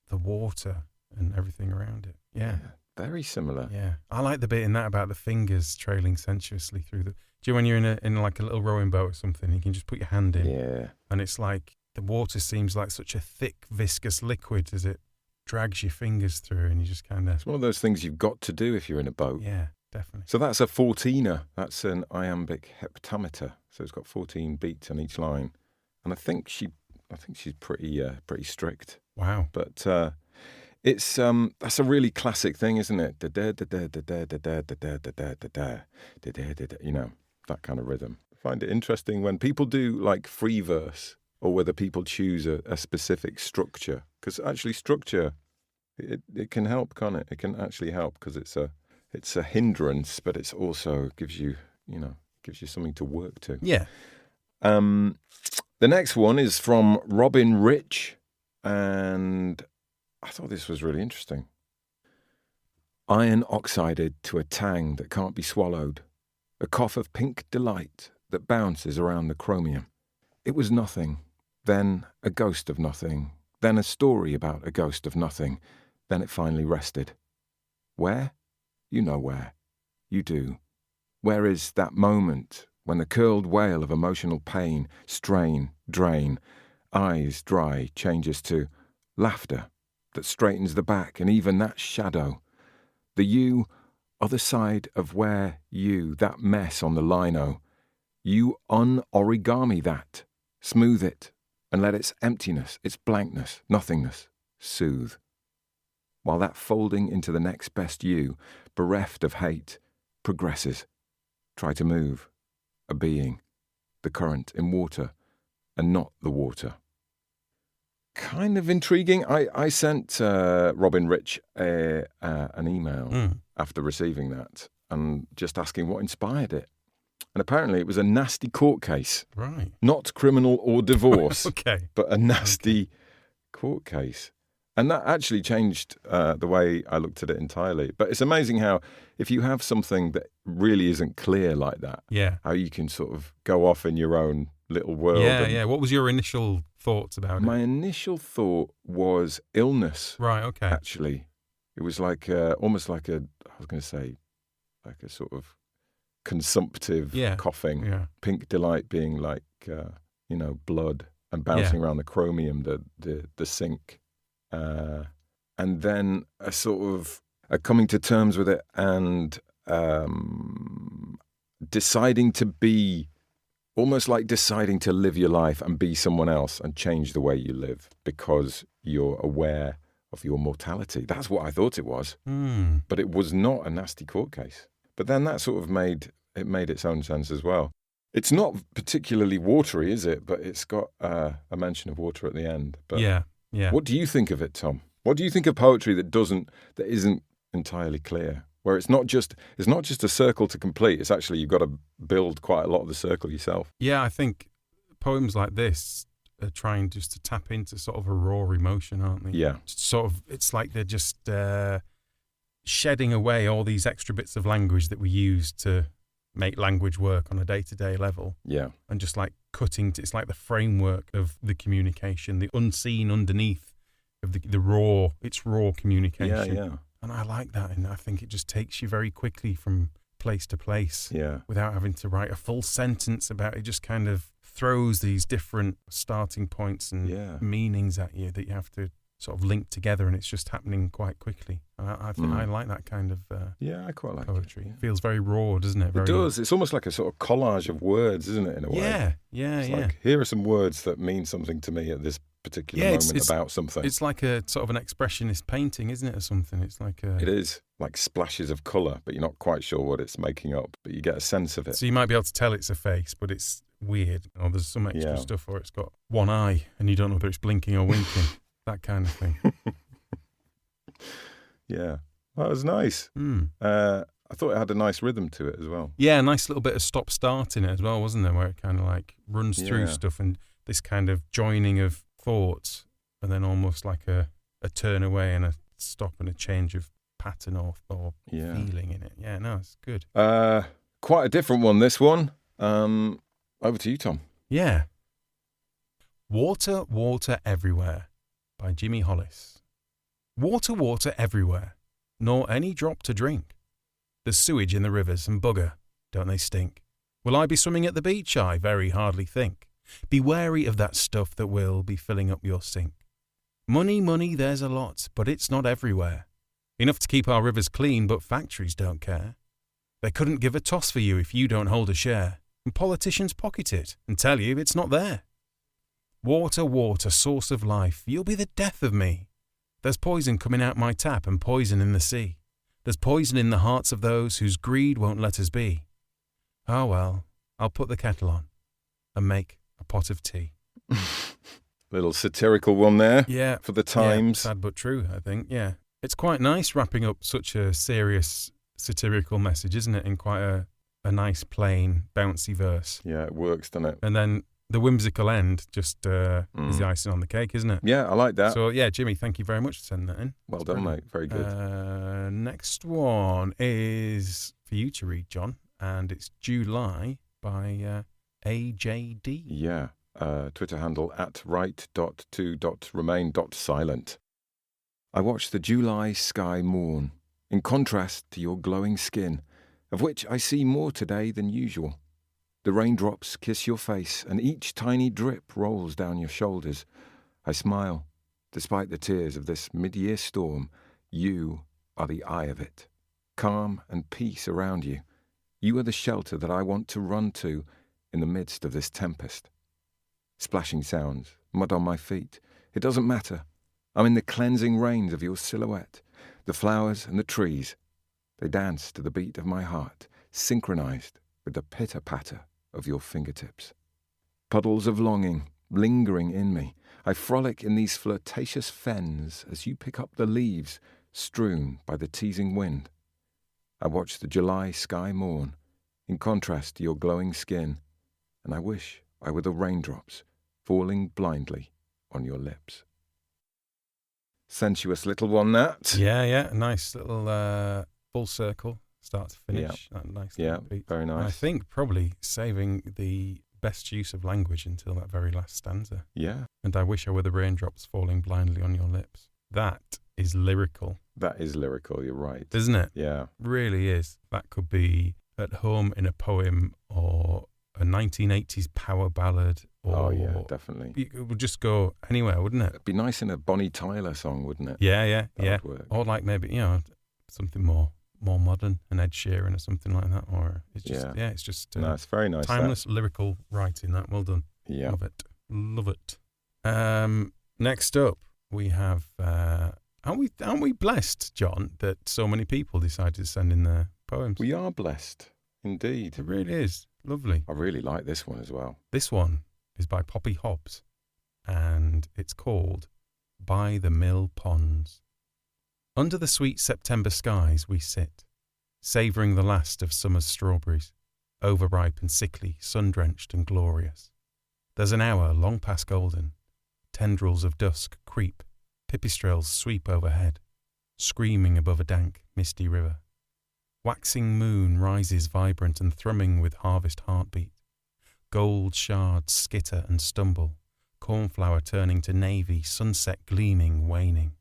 the water and everything around it. Yeah. Very similar. Yeah. I like the bit in that about the fingers trailing sensuously through the... Do you know when you're in like a little rowing boat or something, you can just put your hand in. Yeah. And it's like the water seems like such a thick, viscous liquid as it drags your fingers through and you just kind of... It's one of those things you've got to do if you're in a boat. Yeah, definitely. So that's a 14er. That's an iambic heptameter. So it's got 14 beats on each line. And I think she's pretty strict. Wow. But it's that's a really classic thing, isn't it? You know, that kind of rhythm. I find it interesting when people do like free verse or whether people choose a specific structure. Because actually structure, it can help, can't it? It can actually help because it's a hindrance, but it's also gives you something to work to. Yeah. The next one is from Robin Rich, and I thought this was really interesting. Iron oxided to a tang that can't be swallowed, a cough of pink delight that bounces around the chromium. It was nothing, then a ghost of nothing, then a story about a ghost of nothing, then it finally rested. Where? You know where. You do. Where is that moment when the curled wail of emotional pain, strain, drain, eyes dry changes to laughter that straightens the back, and even that shadow, the you, other side of where you, that mess on the lino, you un-origami that, smooth it, and let its emptiness, its blankness, nothingness, soothe. While that folding into the next best you, bereft of hate, progresses. Try to move, a being, the current in water, and not the water. Kind of intriguing. I sent Robin Rich an email after receiving that and just asking what inspired it. And apparently it was a nasty court case. Right. Not criminal or divorce, Okay. but a nasty court case. And that actually changed the way I looked at it entirely. But it's amazing how if you have something that really isn't clear like that, how you can sort of go off in your own little world. Yeah. What was your initial thoughts about it? My initial thought was illness. Right, okay. Actually. It was like almost like a sort of consumptive coughing. Yeah. Pink delight being like, blood and bouncing around the chromium, the sink. And then a sort of a coming to terms with it and deciding to be, almost like deciding to live your life and be someone else and change the way you live because you're aware of your mortality. That's what I thought it was. But it was not a nasty court case. But then that sort of made its own sense as well. It's not particularly watery, is it? But it's got a mention of water at the end. But yeah. What do you think of it, Tom? What do you think of poetry that isn't entirely clear? Where it's not just a circle to complete. It's actually you've got to build quite a lot of the circle yourself. Yeah, I think poems like this are trying just to tap into sort of a raw emotion, aren't they? Yeah. Sort of, it's like they're just shedding away all these extra bits of language that we use to make language work on a day-to-day level. Yeah. And just like it's like the framework of the communication, the unseen underneath of the raw communication. Yeah. And I like that, and I think it just takes you very quickly from place to place. Yeah. Without having to write a full sentence about it. Just kind of throws these different starting points and meanings at you that you have to sort of linked together, and it's just happening quite quickly. I think I like that kind of yeah, I quite like poetry. it. Yeah. It feels very raw, doesn't it? It does. It's almost like a sort of collage of words, isn't it, in a way? Yeah. It's like, here are some words that mean something to me at this particular moment about something. It's like a sort of an expressionist painting, isn't it, or something? It's like It is, like splashes of colour, but you're not quite sure what it's making up, but you get a sense of it. So you might be able to tell it's a face, but it's weird. Or there's some extra stuff, or it's got one eye, and you don't know whether it's blinking or winking. That kind of thing. Yeah. That was nice. I thought it had a nice rhythm to it as well. Yeah, a nice little bit of stop-start in it as well, wasn't there? Where it kind of like runs through stuff, and this kind of joining of thoughts, and then almost like a turn away and a stop and a change of pattern or feeling in it. Yeah, no, it's good. Quite a different one, this one. Over to you, Tom. Yeah. Water, Water Everywhere by Jimmy Hollis. Water, water everywhere, nor any drop to drink. There's sewage in the rivers and bugger, don't they stink? Will I be swimming at the beach? I very hardly think. Be wary of that stuff that will be filling up your sink. Money, money, there's a lot, but it's not everywhere. Enough to keep our rivers clean, but factories don't care. They couldn't give a toss for you if you don't hold a share, and politicians pocket it and tell you it's not there. Water, water, source of life, you'll be the death of me. There's poison coming out my tap and poison in the sea. There's poison in the hearts of those whose greed won't let us be. Oh well, I'll put the kettle on and make a pot of tea. Little satirical one there. Yeah. For the times. Yeah, sad but true, I think. Yeah. It's quite nice wrapping up such a serious satirical message, isn't it? In quite a nice, plain, bouncy verse. Yeah, it works, doesn't it? And then the whimsical end just is the icing on the cake, isn't it? Yeah, I like that. So, yeah, Jimmy, thank you very much for sending that in. Well done, mate. Very good. Next one is for you to read, John, and it's July by AJD. Yeah, Twitter handle @right.to.remain.silent. I watch the July sky mourn, in contrast to your glowing skin, of which I see more today than usual. The raindrops kiss your face, and each tiny drip rolls down your shoulders. I smile. Despite the tears of this mid-year storm, you are the eye of it. Calm and peace around you. You are the shelter that I want to run to in the midst of this tempest. Splashing sounds, mud on my feet. It doesn't matter. I'm in the cleansing rains of your silhouette. The flowers and the trees. They dance to the beat of my heart, synchronized with the pitter-patter of your fingertips. Puddles of longing, lingering in me, I frolic in these flirtatious fens as you pick up the leaves strewn by the teasing wind. I watch the July sky mourn, in contrast to your glowing skin, and I wish I were the raindrops falling blindly on your lips. Sensuous little one, that. Yeah, nice little full circle, start to finish. Yeah, that nice beat. Very nice. And I think probably saving the best use of language until that very last stanza. Yeah. And I wish I were the raindrops falling blindly on your lips. That is lyrical. That is lyrical, you're right. Isn't it? Yeah. Really is. That could be at home in a poem or a 1980s power ballad. Or oh, yeah, definitely. It would just go anywhere, wouldn't it? It'd be nice in a Bonnie Tyler song, wouldn't it? Yeah. That would work. Or like maybe, something more modern, an Ed Sheeran or something like that. Or it's just, it's just no, it's very nice. Timeless lyrical writing, that. Well done. Yeah. Love it. Next up, we have, aren't we blessed, John, that so many people decided to send in their poems? We are blessed, indeed. It really is. Lovely. I really like this one as well. This one is by Poppy Hobbs, and it's called By the Mill Ponds. Under the sweet September skies we sit, savouring the last of summer's strawberries, overripe and sickly, sun-drenched and glorious. There's an hour long past golden. Tendrils of dusk creep, pipistrelles sweep overhead, screaming above a dank, misty river. Waxing moon rises vibrant and thrumming with harvest heartbeat. Gold shards skitter and stumble, cornflower turning to navy, sunset gleaming, waning.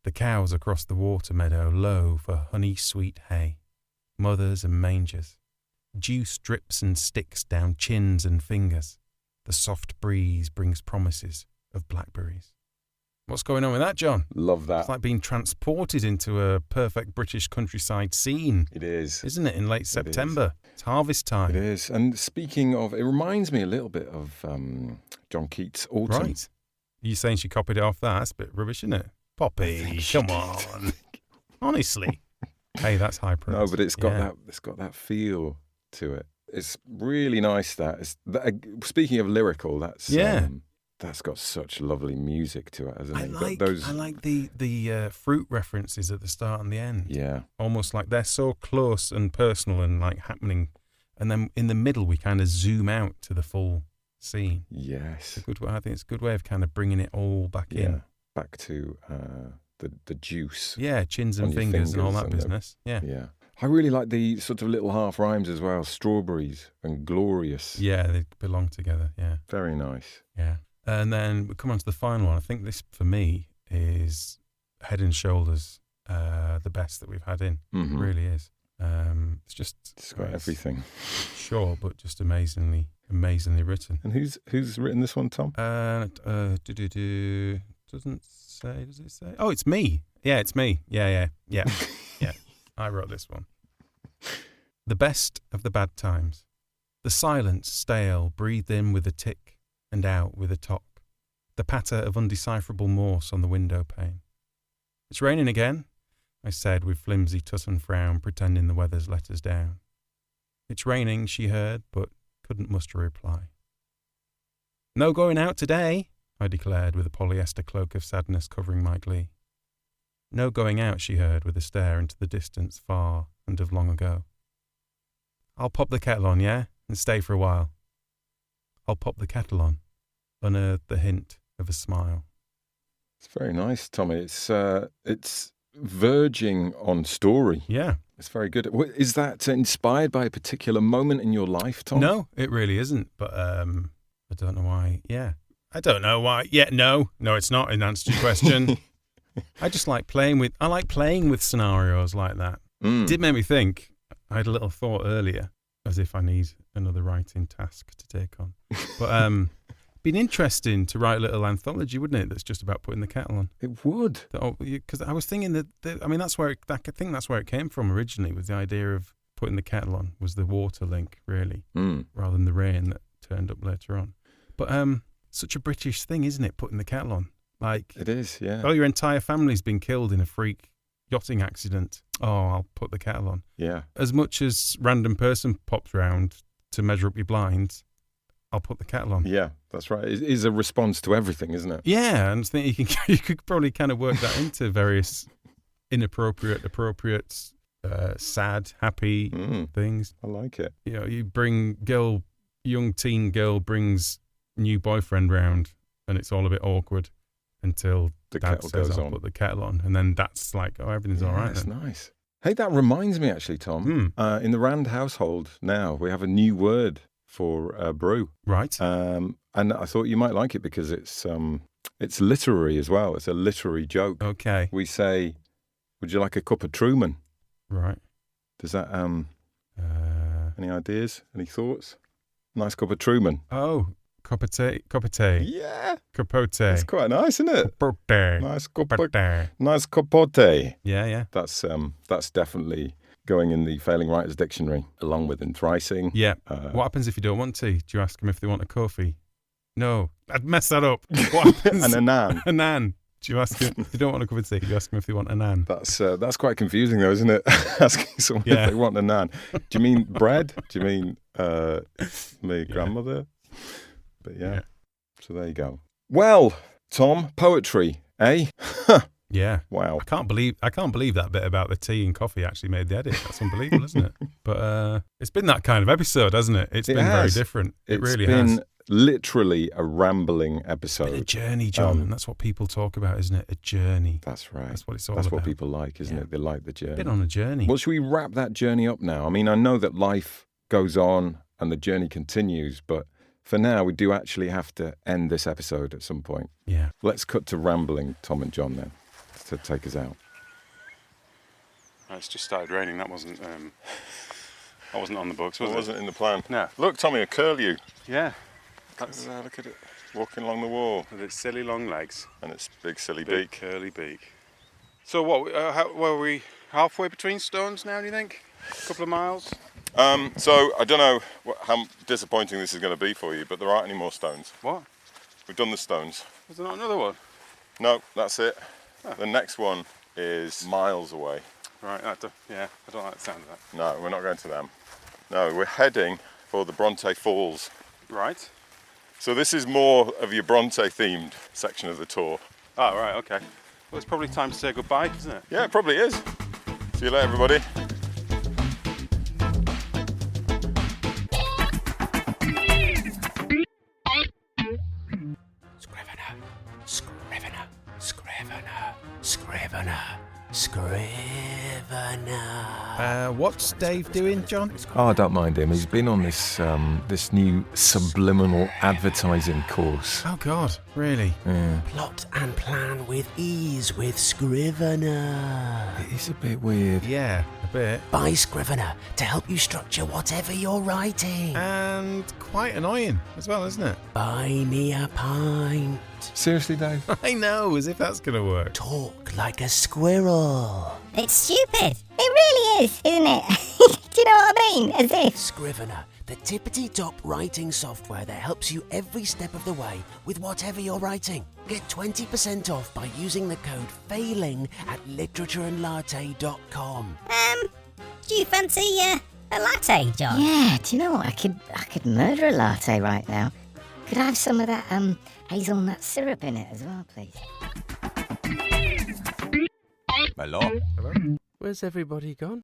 The cows across the water meadow low for honey-sweet hay, mothers and mangers. Juice drips and sticks down chins and fingers. The soft breeze brings promises of blackberries. What's going on with that, John? Love that. It's like being transported into a perfect British countryside scene. It is. Isn't it, in late September? It's harvest time. It is. And speaking of, it reminds me a little bit of John Keats' Autumn. Right. Are you saying she copied it off that? That's a bit rubbish, isn't it? Poppy, come on. Honestly. Hey, that's high praise. No, but it's got that feel to it. It's really nice. Speaking of lyrical, that's got such lovely music to it, hasn't it? I like the fruit references at the start and the end. Yeah, almost like they're so close and personal and like happening, and then in the middle we kind of zoom out to the full scene. Yes, I think it's a good way of kind of bringing it all back in, back to the juice. Yeah, chins and fingers and all that business. Yeah. I really like the sort of little half rhymes as well. Strawberries and glorious. Yeah, they belong together. Yeah, very nice. Yeah. And then we come on to the final one. I think this, for me, is head and shoulders the best that we've had in. Mm-hmm. It really is. It's got everything. Sure, but just amazingly written. And who's written this one, Tom? Doesn't say. Does it say? Oh, it's me. Yeah, it's me. Yeah. Yeah. I wrote this one. The best of the bad times. The silence stale, breathed in with a tick and out with a tock. The patter of undecipherable Morse on the window pane. It's raining again, I said with flimsy tut and frown, pretending the weather's let us down. It's raining, she heard, but couldn't muster a reply. No going out today, I declared with a polyester cloak of sadness covering my glee. No going out, she heard with a stare into the distance far and of long ago. I'll pop the kettle on, yeah, and stay for a while. I'll pop the kettle on, unearthed the hint of a smile. It's very nice, Tommy. It's verging on story. Yeah. It's very good. Is that inspired by a particular moment in your life, Tom? No, it really isn't. But I don't know why. Yeah. I don't know why. Yeah, no, it's not in answer to your question. I just like playing with scenarios like that. It did make me think. I had a little thought earlier, as if I need another writing task to take on. But been interesting to write a little anthology, wouldn't it? That's just about putting the kettle on. It would. Because I was thinking that's where it came from originally. Was the idea of putting the kettle on was the water link, really, rather than the rain that turned up later on. But such a British thing, isn't it? Putting the kettle on. Like it is, yeah. Oh, your entire family's been killed in a freak yachting accident. Oh, I'll put the kettle on. Yeah. As much as random person pops round to measure up your blinds, I'll put the kettle on. Yeah, that's right. It is a response to everything, isn't it? Yeah, and I think you could probably kind of work that into various inappropriate, appropriate, sad, happy things. I like it. You know, you bring young teen girl brings new boyfriend round, and it's all a bit awkward until the dad kettle says, goes I'll on. put the kettle on, and then that's like, oh, everything's all right. That's then. nice. Hey, that reminds me actually, Tom. In the Rand household now, we have a new word for brew. Right. And I thought you might like it because it's literary as well. It's a literary joke. Okay. We say, would you like a cup of Truman? Right. Does that, any ideas? Any thoughts? Nice cup of Truman. Oh, capote. Yeah. Capote. It's quite nice, isn't it? Capote. Nice capote. Yeah. That's definitely going in the Failing Writers Dictionary, along with enthrising. Yeah. What happens if you don't want tea? Do you ask them if they want a coffee? No. I'd mess that up. What happens? An anan. A nan. Do you ask them if they don't want a cup of tea? Do you ask them if they want a nan? That's quite confusing though, isn't it? Asking someone if they want a nan. Do you mean bread? Do you mean my grandmother? But yeah. So there you go. Well, Tom, poetry, eh? Yeah. Wow. I can't believe that bit about the tea and coffee actually made the edit. That's unbelievable, isn't it? But it's been that kind of episode, hasn't it? It's been very different. It really has. It's been literally a rambling episode. It's been a journey, John. And that's what people talk about, isn't it? A journey. That's right. That's what it's all about. That's what people like, isn't it? They like the journey. Been on a journey. Well, should we wrap that journey up now? I mean, I know that life goes on and the journey continues, but for now, we do actually have to end this episode at some point. Yeah. Let's cut to rambling, Tom and John, then, to take us out. It's just started raining. That wasn't on the books, was it? It wasn't in the plan. No. Look, Tommy, a curlew. Yeah. Look at it. walking along the wall. With its silly long legs. And its big silly Big beak. curly beak. So what, were we halfway between stones now, do you think? A couple of miles? So I don't know how disappointing this is going to be for you, but there aren't any more stones. What? We've done the stones. Was there not another one? No, that's it. Oh. The next one is miles away. Right, yeah, I don't like the sound of that. No, we're not going to them. No, we're heading for the Bronte Falls. Right. So this is more of your Bronte themed section of the tour. Oh, right, okay. Well, it's probably time to say goodbye, isn't it? Yeah, it probably is. See you later, everybody. What's Dave doing, John? Oh, I don't mind him. He's been on this this new subliminal advertising course. Oh, God, really? Yeah. Plot and plan with ease with Scrivener. It is a bit weird. Yeah, a bit. Buy Scrivener to help you structure whatever you're writing. And quite annoying as well, isn't it? Buy me a pint. Seriously, Dave? I know, as if that's going to work. Talk like a squirrel. It's stupid. It really is, isn't it? Do you know what I mean? As if. Scrivener, the tippity-top writing software that helps you every step of the way with whatever you're writing. Get 20% off by using the code FAILING at literatureandlatte.com. Do you fancy a latte, John? Yeah, do you know what? I could murder a latte right now. Could I have some of that hazelnut syrup in it as well, please? Hello. Where's everybody gone?